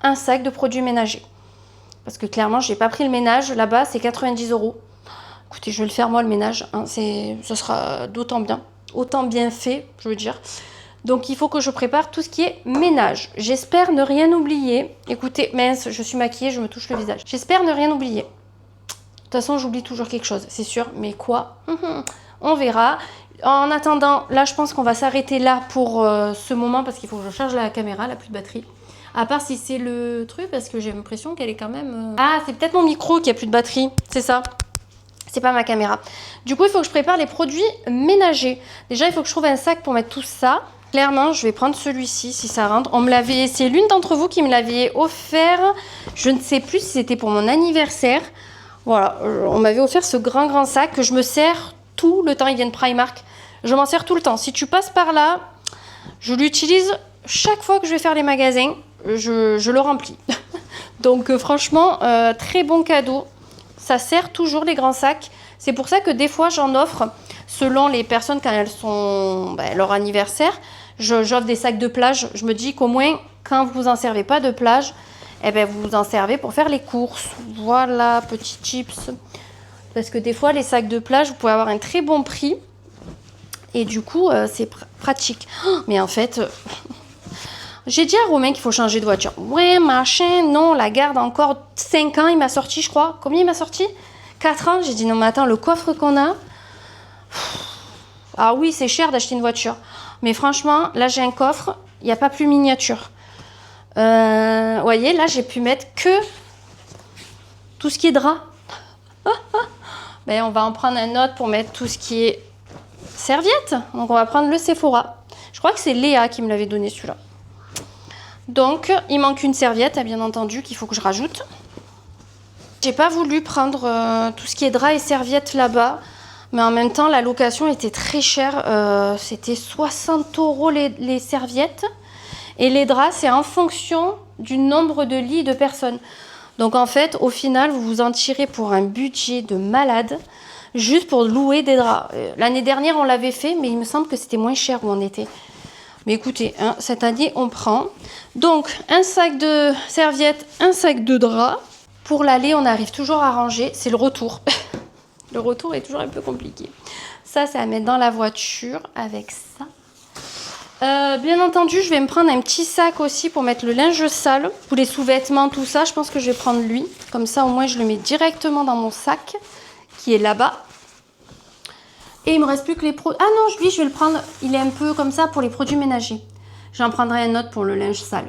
un sac de produits ménagers. Parce que clairement, je n'ai pas pris le ménage. Là-bas, c'est 90 €. Écoutez, je vais le faire moi, le ménage. Hein, ce sera d'autant bien. Autant bien fait, je veux dire. Donc, il faut que je prépare tout ce qui est ménage. J'espère ne rien oublier. Écoutez, mince, je suis maquillée, je me touche le visage. J'espère ne rien oublier. De toute façon, j'oublie toujours quelque chose, c'est sûr. Mais quoi? On verra. En attendant, là, je pense qu'on va s'arrêter là pour ce moment parce qu'il faut que je charge la caméra, elle n'a plus de batterie. À part si c'est le truc, parce que j'ai l'impression qu'elle est quand même... Ah, c'est peut-être mon micro qui a plus de batterie, c'est ça. C'est pas ma caméra. Du coup, il faut que je prépare les produits ménagers. Déjà, il faut que je trouve un sac pour mettre tout ça. Clairement, je vais prendre celui-ci si ça rentre. On me l'avait... C'est l'une d'entre vous qui me l'avait offert. Je ne sais plus si c'était pour mon anniversaire. Voilà, on m'avait offert ce grand sac que je me sers tout le temps. Il vient de Primark. Je m'en sers tout le temps. Si tu passes par là, je l'utilise chaque fois que je vais faire les magasins. Je le remplis. Donc franchement, très bon cadeau. Ça sert toujours les grands sacs. C'est pour ça que des fois j'en offre selon les personnes quand elles sont leur anniversaire. J'offre des sacs de plage. Je me dis qu'au moins quand vous en servez pas de plage, eh ben, vous en servez pour faire les courses. Voilà, petits chips. Parce que des fois les sacs de plage, vous pouvez avoir un très bon prix. Et du coup, c'est pratique. Oh, mais en fait... J'ai dit à Romain qu'il faut changer de voiture. Ouais, machin, non, la garde encore 5 ans, il m'a sorti, je crois. Combien il m'a sorti? 4 ans. J'ai dit, non, mais attends, le coffre qu'on a... Ah oui, c'est cher d'acheter une voiture. Mais franchement, là, j'ai un coffre, il n'y a pas plus miniature. Vous voyez, là, j'ai pu mettre que tout ce qui est drap. Ben, on va en prendre un autre pour mettre tout ce qui est serviette. Donc, on va prendre le Sephora. Je crois que c'est Léa qui me l'avait donné, celui-là. Donc, il manque une serviette, bien entendu, qu'il faut que je rajoute. J'ai pas voulu prendre tout ce qui est drap et serviettes là-bas. Mais en même temps, la location était très chère. C'était 60 € les serviettes. Et les draps, c'est en fonction du nombre de lits de personnes. Donc, en fait, au final, vous vous en tirez pour un budget de malade. Juste pour louer des draps. L'année dernière, on l'avait fait, mais il me semble que c'était moins cher où on était. Mais écoutez, hein, cette année, on prend. Donc, un sac de serviettes, un sac de draps. Pour l'aller, on arrive toujours à ranger. C'est le retour. Le retour est toujours un peu compliqué. Ça, c'est à mettre dans la voiture avec ça. Bien entendu, je vais me prendre un petit sac aussi pour mettre le linge sale. Pour les sous-vêtements, tout ça, je pense que je vais prendre lui. Comme ça, au moins, je le mets directement dans mon sac qui est là-bas. Et il me reste plus que les produits. Ah non, lui, je vais le prendre. Il est un peu comme ça pour les produits ménagers. J'en prendrai un autre pour le linge sale.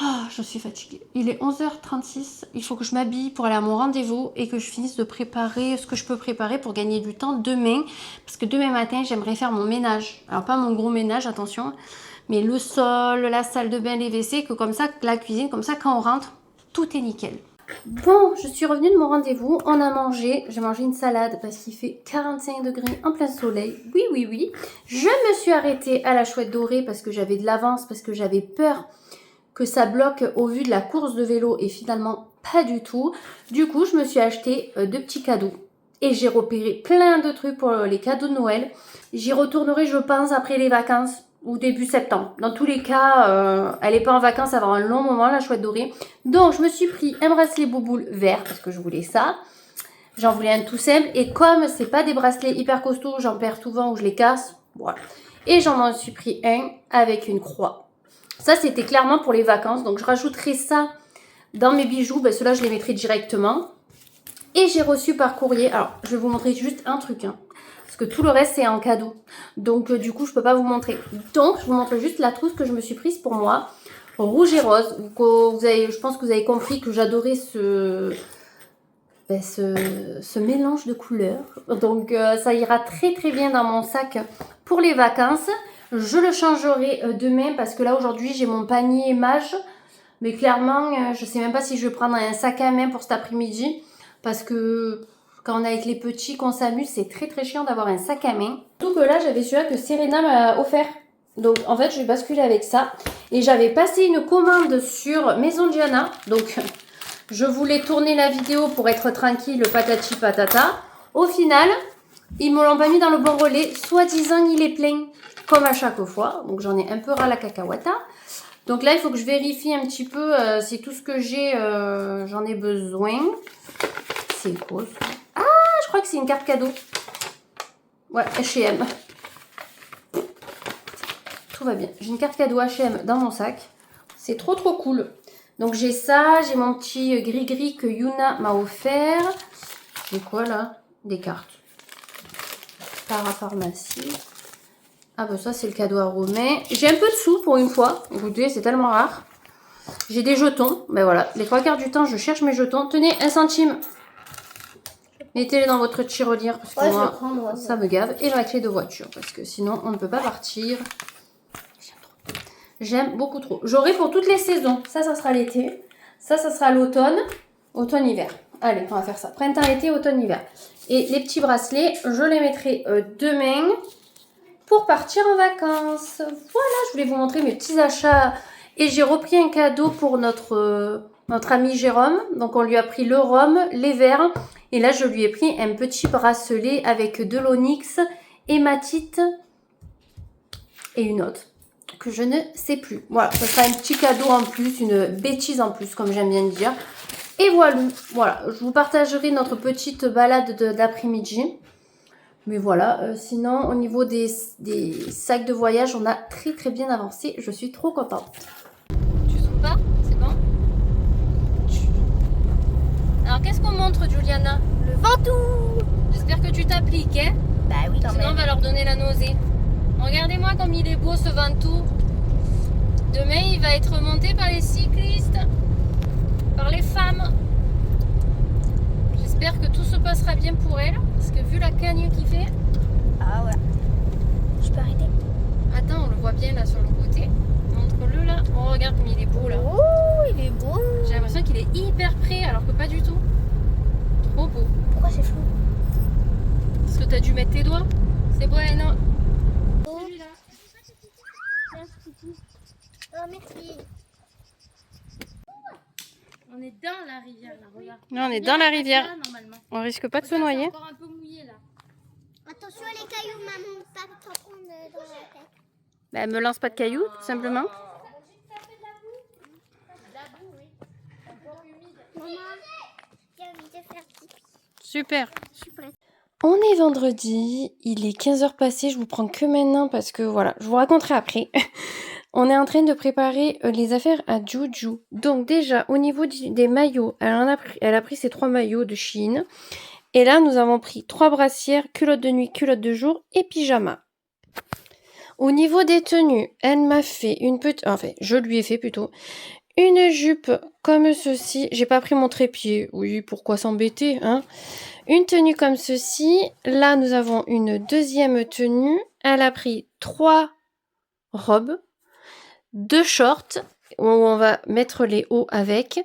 Ah, je suis fatiguée. Il est 11h36. Il faut que je m'habille pour aller à mon rendez-vous et que je finisse de préparer ce que je peux préparer pour gagner du temps demain. Parce que demain matin, j'aimerais faire mon ménage. Alors, pas mon gros ménage, attention. Mais le sol, la salle de bain, les WC, que comme ça, la cuisine, comme ça, quand on rentre, tout est nickel. Bon, je suis revenue de mon rendez-vous, on a mangé, j'ai mangé une salade parce qu'il fait 45 degrés en plein soleil, oui. Je me suis arrêtée à la Chouette Dorée parce que j'avais de l'avance, parce que j'avais peur que ça bloque au vu de la course de vélo et finalement pas du tout. Du coup, je me suis acheté 2 petits cadeaux et j'ai repéré plein de trucs pour les cadeaux de Noël. J'y retournerai, je pense, après les vacances. Ou début septembre. Dans tous les cas, elle n'est pas en vacances, ça va avoir un long moment, la Chouette Dorée. Donc, je me suis pris un bracelet bouboule vert, parce que je voulais ça. J'en voulais un tout simple. Et comme c'est pas des bracelets hyper costauds, j'en perds souvent ou je les casse. Voilà. Et j'en suis pris un avec une croix. Ça, c'était clairement pour les vacances. Donc, je rajouterai ça dans mes bijoux. Ben, ceux-là, je les mettrai directement. Et j'ai reçu par courrier. Alors, je vais vous montrer juste un truc, hein. Que tout le reste c'est en cadeau, donc du coup je peux pas vous montrer. Donc je vous montre juste la trousse que je me suis prise pour moi, rouge et rose. Je pense que vous avez compris que j'adorais ce mélange de couleurs, donc ça ira très très bien dans mon sac pour les vacances. Je le changerai demain parce que là aujourd'hui j'ai mon panier mage, mais clairement je sais même pas si je vais prendre un sac à main pour cet après-midi parce que quand on est avec les petits, qu'on s'amuse, c'est très très chiant d'avoir un sac à main. Surtout que là, j'avais celui-là que Serena m'a offert. Donc en fait, je vais basculer avec ça. Et j'avais passé une commande sur Maison Diana. Donc je voulais tourner la vidéo pour être tranquille, patati patata. Au final, ils me l'ont pas mis dans le bon relais. Soi-disant, il est plein, comme à chaque fois. Donc j'en ai un peu ras la cacahuète. Donc là, il faut que je vérifie un petit peu si tout ce que j'ai, j'en ai besoin. C'est quoi ça? Je crois que c'est une carte cadeau. Ouais, H&M. Tout va bien. J'ai une carte cadeau H&M dans mon sac. C'est trop trop cool. Donc j'ai ça, j'ai mon petit gris-gris que Yuna m'a offert. J'ai quoi là? Des cartes. parapharmacie. Ah bah ça c'est le cadeau à Romain. J'ai un peu de sous pour une fois. Écoutez, c'est tellement rare. J'ai des jetons. Ben voilà, les 3 quarts du temps, je cherche mes jetons. Tenez, 1 centime. Mettez-les dans votre tirelire parce que Ouais, je le moi, prends, moi. ça me gave. Et ma clé de voiture parce que sinon, on ne peut pas partir. J'aime beaucoup trop. J'aurai pour toutes les saisons. Ça sera l'été. Ça sera l'automne. Automne-hiver. Allez, on va faire ça. Printemps-été, automne-hiver. Et les petits bracelets, je les mettrai demain pour partir en vacances. Voilà, je voulais vous montrer mes petits achats. Et j'ai repris un cadeau pour notre ami Jérôme. Donc, on lui a pris le rhum, les verres. Et là, je lui ai pris un petit bracelet avec de l'onyx, hématite et une autre que je ne sais plus. Voilà, ce sera un petit cadeau en plus, une bêtise en plus, comme j'aime bien dire. Et voilà, je vous partagerai notre petite balade d'après-midi. Mais voilà, sinon au niveau des sacs de voyage, on a très très bien avancé. Je suis trop contente. Tu zoomes pas? C'est bon? Alors qu'est-ce qu'on montre, Juliana? Le Ventoux. J'espère que tu t'appliques, hein? Bah oui, quand Sinon on même. va leur donner la nausée. Regardez-moi comme il est beau ce Ventoux. Demain il va être monté par les cyclistes, par les femmes. J'espère que tout se passera bien pour elle, parce que vu la cagne qu'il fait. Ah ouais. Je peux arrêter? Attends, on le voit bien là sur le côté. Montre-le là. Oh, regarde comme il est beau là. Oh, il est beau. J'ai l'impression qu'il est hyper prêt alors que pas du tout. Trop beau. Pourquoi c'est flou? Parce que t'as dû mettre tes doigts. C'est bon, non? Celui-là. Oh, merci. On est dans la rivière là, regarde. Non, on est dans la rivière. Là, normalement. On risque pas de se Regarde, noyer. c'est encore un peu mouillé là. Attention les cailloux, maman, pas t'en prendre dans la tête. Bah, me lance pas de cailloux, tout simplement. Maman, j'ai envie de faire pipi. Super. Je suis prête. On est vendredi, il est 15h passé, je vous prends que maintenant parce que voilà, je vous raconterai après. On est en train de préparer les affaires à Juju. Donc déjà, au niveau des maillots, elle a pris ses 3 maillots de Shein. Et là, nous avons pris 3 brassières, culottes de nuit, culottes de jour et pyjama. Au niveau des tenues, elle m'a fait une petite... Enfin, je lui ai fait plutôt une jupe comme ceci. J'ai pas pris mon trépied. Oui, pourquoi s'embêter, hein? Une tenue comme ceci. Là, nous avons une deuxième tenue. Elle a pris 3 robes, 2 shorts où on va mettre les hauts avec.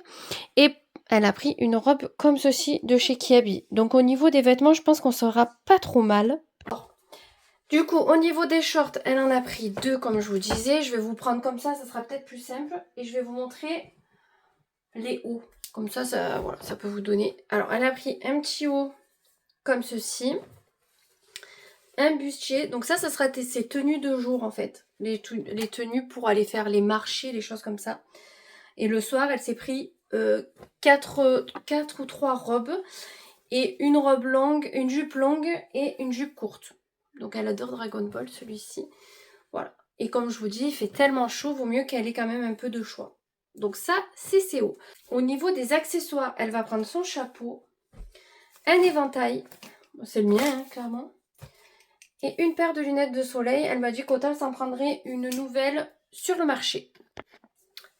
Et elle a pris une robe comme ceci de chez Kiabi. Donc au niveau des vêtements, je pense qu'on sera pas trop mal. Du coup, au niveau des shorts, elle en a pris 2 comme je vous disais. Je vais vous prendre comme ça sera peut-être plus simple. Et je vais vous montrer les hauts. Comme ça, voilà, ça peut vous donner... Alors, elle a pris un petit haut comme ceci. Un bustier. Donc ça sera ses tenues de jour en fait. Les tenues pour aller faire les marchés, les choses comme ça. Et le soir, elle s'est pris 4 ou 3 robes. Et une robe longue, une jupe longue et une jupe courte. Donc elle adore Dragon Ball celui-ci. Voilà. Et comme je vous dis, il fait tellement chaud, vaut mieux qu'elle ait quand même un peu de choix. Donc ça, c'est ses hauts. Au niveau des accessoires, elle va prendre son chapeau, un éventail. C'est le mien, hein, clairement. Et une paire de lunettes de soleil. Elle m'a dit qu'autant s'en prendrait une nouvelle sur le marché.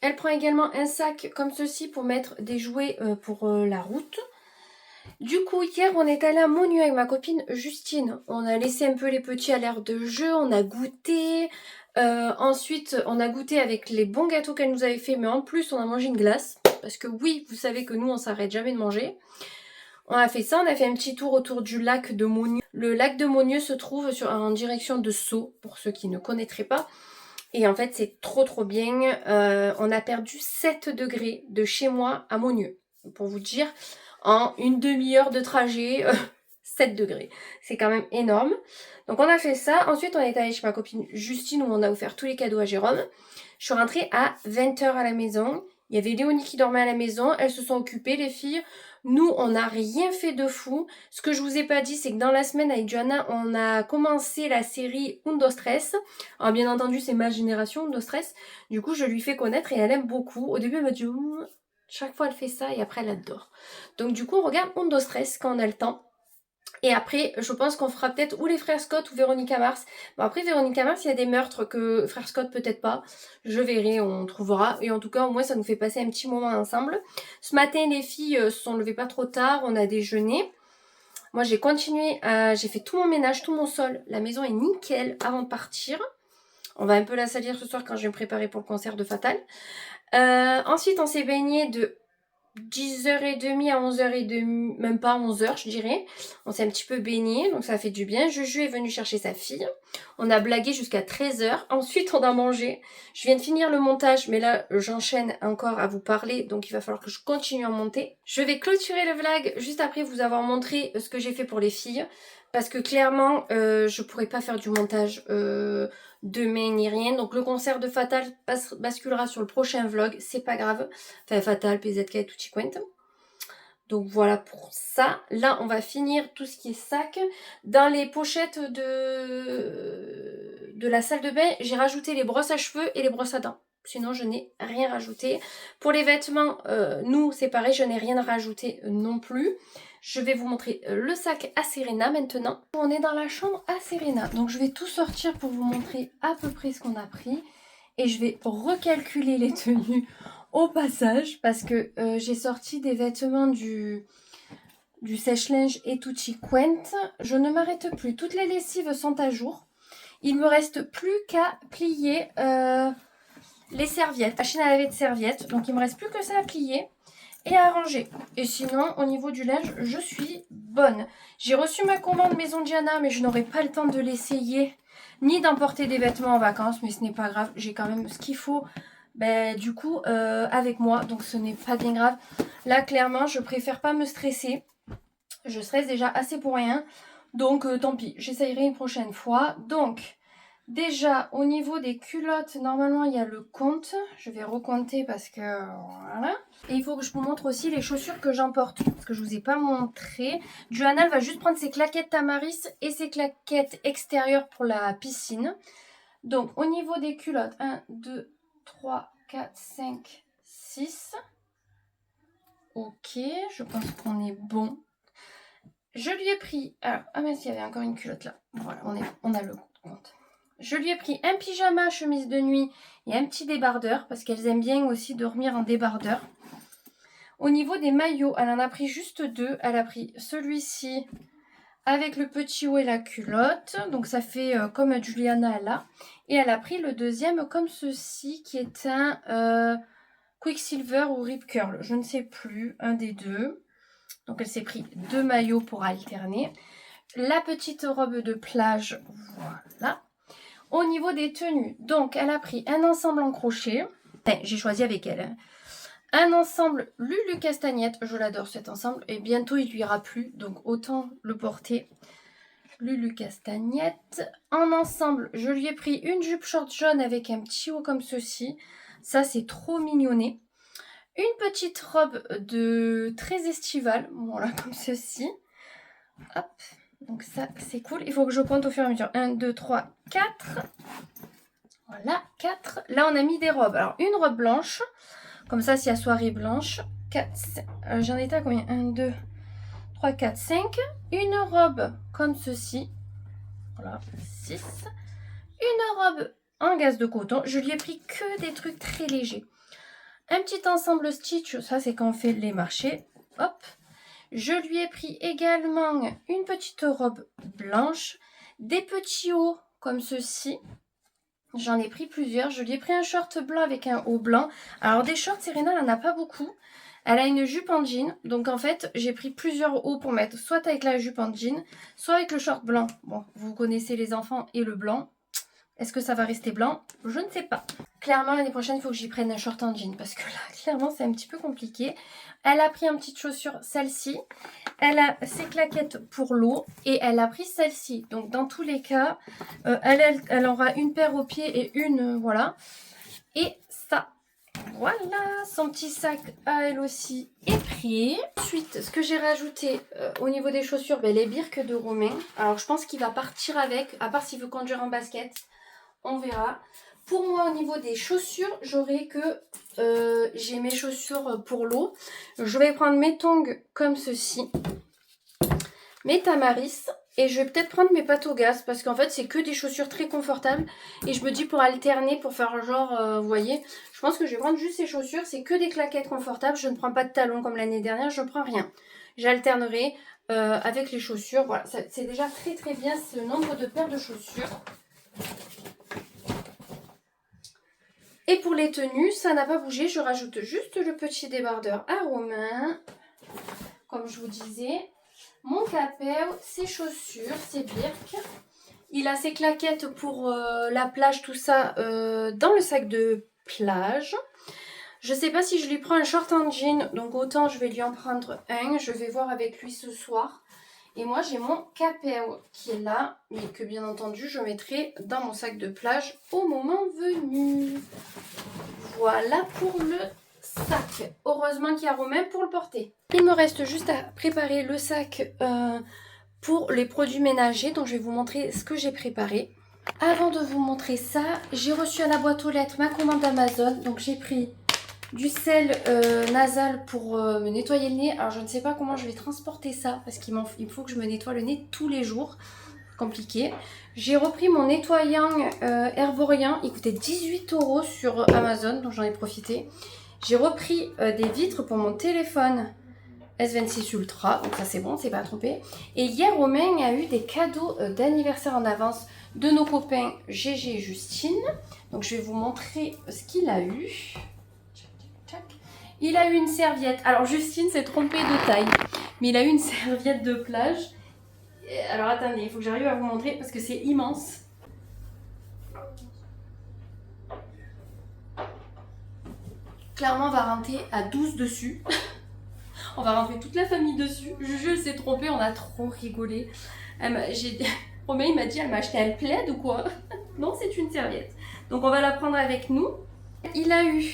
Elle prend également un sac comme ceci pour mettre des jouets pour la route. Du coup, hier, on est allé à Monu avec ma copine Justine. On a laissé un peu les petits à l'air de jeu, on a goûté. Ensuite, on a goûté avec les bons gâteaux qu'elle nous avait fait, mais en plus, on a mangé une glace. Parce que oui, vous savez que nous, on s'arrête jamais de manger. On a fait ça, on a fait un petit tour autour du lac de Monieux. Le lac de Monieux se trouve en direction de Sceaux, pour ceux qui ne connaîtraient pas. Et en fait, c'est trop bien. On a perdu 7 degrés de chez moi à Monieux. Pour vous dire, en une demi-heure de trajet, 7 degrés. C'est quand même énorme. Donc on a fait ça. Ensuite, on est allé chez ma copine Justine où on a offert tous les cadeaux à Jérôme. Je suis rentrée à 20h à la maison. Il y avait Léonie qui dormait à la maison. Elles se sont occupées, les filles. Nous, on n'a rien fait de fou. Ce que je vous ai pas dit, c'est que dans la semaine avec Johanna, on a commencé la série Undo Stress. Alors bien entendu, c'est ma génération, Undo Stress. Du coup, je lui fais connaître et elle aime beaucoup. Au début, elle m'a dit... chaque fois, elle fait ça et après, elle adore. Donc du coup, on regarde Undo Stress quand on a le temps. Et après, je pense qu'on fera peut-être ou les frères Scott ou Véronica Mars. Bon, après, Véronica Mars, il y a des meurtres que frères Scott, peut-être pas. Je verrai, on trouvera. Et en tout cas, au moins, ça nous fait passer un petit moment ensemble. Ce matin, les filles se sont levées pas trop tard. On a déjeuné. Moi, j'ai continué, j'ai fait tout mon ménage, tout mon sol. La maison est nickel avant de partir. On va un peu la salir ce soir quand je vais me préparer pour le concert de Fatal. Ensuite, on s'est baigné de 10h30 à 11h30, même pas 11h je dirais. On s'est un petit peu baigné, donc ça fait du bien. Juju est venu chercher sa fille. On a blagué jusqu'à 13h. Ensuite, on a mangé. Je viens de finir le montage, mais là, j'enchaîne encore à vous parler, donc il va falloir que je continue à monter. Je vais clôturer le vlog juste après vous avoir montré ce que j'ai fait pour les filles. Parce que clairement, je pourrais pas faire du montage demain ni rien. Donc le concert de Fatal basculera sur le prochain vlog. C'est pas grave. Enfin Fatal, PZK et Tutti Quente. Donc voilà pour ça. Là, on va finir tout ce qui est sac. Dans les pochettes de la salle de bain, j'ai rajouté les brosses à cheveux et les brosses à dents. Sinon, je n'ai rien rajouté. Pour les vêtements, nous, c'est pareil, je n'ai rien rajouté non plus. Je vais vous montrer le sac à Serena maintenant. On est dans la chambre à Serena. Donc, je vais tout sortir pour vous montrer à peu près ce qu'on a pris. Et je vais recalculer les tenues au passage. Parce que j'ai sorti des vêtements du sèche-linge et Tutti Quente. Je ne m'arrête plus. Toutes les lessives sont à jour. Il me reste plus qu'à plier les serviettes. Machine à laver de serviettes. Donc, il me reste plus que ça à plier et à ranger. Et sinon, au niveau du linge, je suis bonne. J'ai reçu ma commande Maison Diana, mais je n'aurai pas le temps de l'essayer, ni d'emporter des vêtements en vacances, mais ce n'est pas grave. J'ai quand même ce qu'il faut, du coup, avec moi, donc ce n'est pas bien grave. Là, clairement, je préfère pas me stresser. Je stresse déjà assez pour rien, donc tant pis, j'essayerai une prochaine fois. Donc, déjà, au niveau des culottes, normalement, il y a le compte. Je vais recompter parce que, voilà. Et il faut que je vous montre aussi les chaussures que j'emporte, parce que je vous ai pas montré. Johanna va juste prendre ses claquettes Tamaris et ses claquettes extérieures pour la piscine. Donc, au niveau des culottes, 1, 2, 3, 4, 5, 6. Ok, je pense qu'on est bon. Je lui ai pris... Alors, ah mince, il y avait encore une culotte là. Voilà, on a le compte. Je lui ai pris un pyjama, chemise de nuit et un petit débardeur parce qu'elles aiment bien aussi dormir en débardeur. Au niveau des maillots, elle en a pris juste 2. Elle a pris celui-ci avec le petit haut et la culotte. Donc ça fait comme Juliana là. Et elle a pris le deuxième comme ceci qui est un Quicksilver ou Rip Curl. Je ne sais plus, un des deux. Donc elle s'est pris 2 maillots pour alterner. La petite robe de plage, voilà. Au niveau des tenues, donc elle a pris un ensemble en crochet. Enfin, j'ai choisi avec elle. Hein. Un ensemble Lulu Castagnette, je l'adore cet ensemble. Et bientôt il lui ira plus, donc autant le porter. Lulu Castagnette. En ensemble, je lui ai pris une jupe short jaune avec un petit haut comme ceci. Ça c'est trop mignonné. Une petite robe de très estivale, voilà comme ceci. Hop. Donc ça, c'est cool. Il faut que je compte au fur et à mesure. 1, 2, 3, 4. Voilà, 4. Là, on a mis des robes. Alors, une robe blanche. Comme ça, s'il y a soirée blanche. 4, j'en étais à combien? 1, 2, 3, 4, 5. Une robe comme ceci. Voilà, 6. Une robe en gaze de coton. Je lui ai pris que des trucs très légers. Un petit ensemble stitch. Ça, c'est quand on fait les marchés. Hop. Je lui ai pris également une petite robe blanche, des petits hauts comme ceci. J'en ai pris plusieurs. Je lui ai pris un short blanc avec un haut blanc. Alors des shorts, Serena, elle n'en a pas beaucoup. Elle a une jupe en jean. Donc en fait, j'ai pris plusieurs hauts pour mettre soit avec la jupe en jean, soit avec le short blanc. Bon, vous connaissez les enfants et le blanc. Est-ce que ça va rester blanc? Je ne sais pas. Clairement, l'année prochaine, il faut que j'y prenne un short en jean. Parce que là, clairement, c'est un petit peu compliqué. Elle a pris une petite chaussure, celle-ci. Elle a ses claquettes pour l'eau. Et elle a pris celle-ci. Donc, dans tous les cas, elle aura une paire au pied et une, voilà. Et ça, voilà. Son petit sac à elle aussi est pris. Ensuite, ce que j'ai rajouté au niveau des chaussures, les birques de Romain. Alors, je pense qu'il va partir avec, à part s'il veut conduire en basket. On verra. Pour moi, au niveau des chaussures, j'aurai que j'ai mes chaussures pour l'eau. Je vais prendre mes tongs comme ceci. mes Tamaris et je vais peut-être prendre mes pâtes au gaz parce qu'en fait c'est que des chaussures très confortables et je me dis pour alterner, pour faire genre, vous voyez, je pense que je vais prendre juste ces chaussures, c'est que des claquettes confortables, je ne prends pas de talons comme l'année dernière, je ne prends rien. J'alternerai avec les chaussures, voilà, c'est déjà très très bien ce nombre de paires de chaussures. Et pour les tenues, ça n'a pas bougé, je rajoute juste le petit débardeur à Romain, comme je vous disais. Mon capéo, ses chaussures, ses birks. Il a ses claquettes pour la plage, tout ça, dans le sac de plage. Je sais pas si je lui prends un short en jean, donc autant je vais lui en prendre un. Je vais voir avec lui ce soir. Et moi, j'ai mon capéo qui est là, mais que bien entendu, je mettrai dans mon sac de plage au moment venu. Voilà pour le sac. Heureusement qu'il y a Romain pour le porter. Il me reste juste à préparer le sac pour les produits ménagers. Donc je vais vous montrer ce que j'ai préparé. Avant de vous montrer ça, j'ai reçu à la boîte aux lettres ma commande Amazon. Donc j'ai pris du sel nasal pour me nettoyer le nez. Alors je ne sais pas comment je vais transporter ça parce qu'il faut que je me nettoie le nez tous les jours. Compliqué. J'ai repris mon nettoyant Herborian. Il coûtait 18 € sur Amazon, donc j'en ai profité. J'ai repris des vitres pour mon téléphone S26 Ultra, donc ça c'est bon, c'est pas trompé. Et hier, Romain a eu des cadeaux d'anniversaire en avance de nos copains Gégé et Justine. Donc je vais vous montrer ce qu'il a eu. Il a eu une serviette. Alors Justine s'est trompée de taille, mais il a eu une serviette de plage. Alors attendez, il faut que j'arrive à vous montrer parce que c'est immense. Clairement, on va rentrer à 12 dessus. On va rentrer toute la famille dessus. Juju s'est trompée, on a trop rigolé. Romain il m'a dit, elle m'a acheté un plaid ou quoi? Non, c'est une serviette. Donc on va la prendre avec nous. Il a eu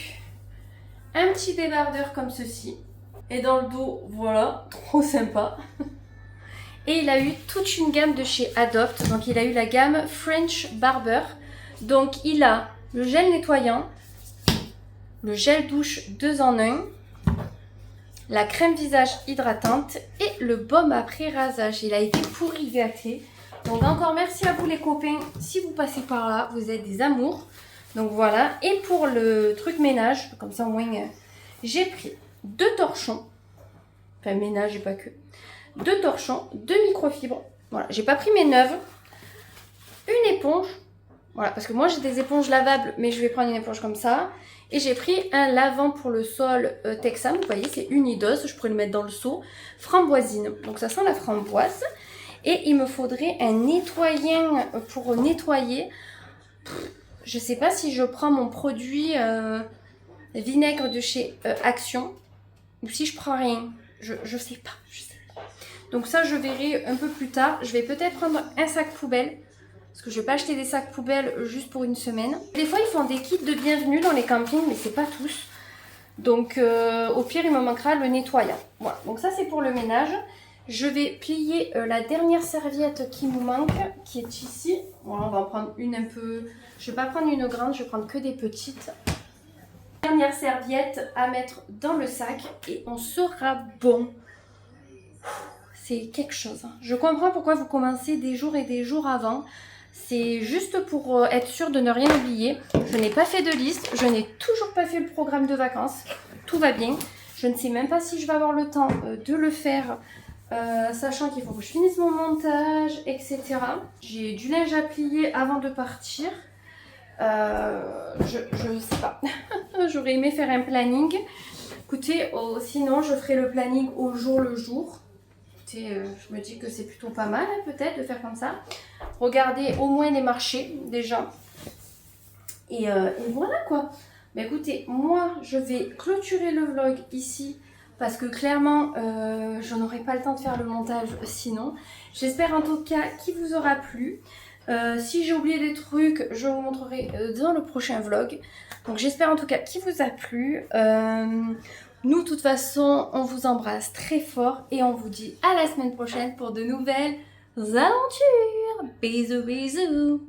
un petit débardeur comme ceci. Et dans le dos, voilà, trop sympa. Et il a eu toute une gamme de chez Adopt. Donc il a eu la gamme French Barber. Donc il a le gel nettoyant, le gel douche 2 en 1, la crème visage hydratante et le baume après rasage. Il a été pourri gâté. Donc encore merci à vous les copains. Si vous passez par là, vous êtes des amours. Donc voilà. Et pour le truc ménage, comme ça au moins j'ai pris 2 torchons. Enfin ménage et pas que. 2 torchons, 2 microfibres. Voilà, j'ai pas pris mes neuves. Une éponge. Voilà, parce que moi j'ai des éponges lavables, mais je vais prendre une éponge comme ça. Et j'ai pris un lavant pour le sol Texan. Vous voyez, c'est unidose. Je pourrais le mettre dans le seau. Framboisine. Donc ça sent la framboise. Et il me faudrait un nettoyant pour nettoyer. Je sais pas si je prends mon produit vinaigre de chez Action. Ou si je prends rien. Je sais pas. Donc ça, je verrai un peu plus tard. Je vais peut-être prendre un sac poubelle. Parce que je ne vais pas acheter des sacs poubelles juste pour une semaine. Des fois, ils font des kits de bienvenue dans les campings, mais c'est pas tous. Donc, au pire, il me manquera le nettoyant. Voilà, donc ça, c'est pour le ménage. Je vais plier la dernière serviette qui nous manque, qui est ici. Voilà, on va en prendre une un peu... Je ne vais pas prendre une grande, je vais prendre que des petites. Dernière serviette à mettre dans le sac et on sera bon. C'est quelque chose. Je comprends pourquoi vous commencez des jours et des jours avant. C'est juste pour être sûr de ne rien oublier. Je n'ai pas fait de liste. Je n'ai toujours pas fait le programme de vacances. Tout va bien. Je ne sais même pas si je vais avoir le temps de le faire. Sachant qu'il faut que je finisse mon montage, etc. J'ai du linge à plier avant de partir. Je sais pas. J'aurais aimé faire un planning. Écoutez, sinon je ferai le planning au jour le jour. Je me dis que c'est plutôt pas mal peut-être de faire comme ça. Regardez au moins les marchés déjà. Et voilà quoi. Mais écoutez, moi je vais clôturer le vlog ici. Parce que clairement, je n'aurai pas le temps de faire le montage sinon. J'espère en tout cas qu'il vous aura plu. Si j'ai oublié des trucs, je vous montrerai dans le prochain vlog. Donc j'espère en tout cas qu'il vous a plu. Nous, de toute façon, on vous embrasse très fort et on vous dit à la semaine prochaine pour de nouvelles aventures. Bisous, bisous.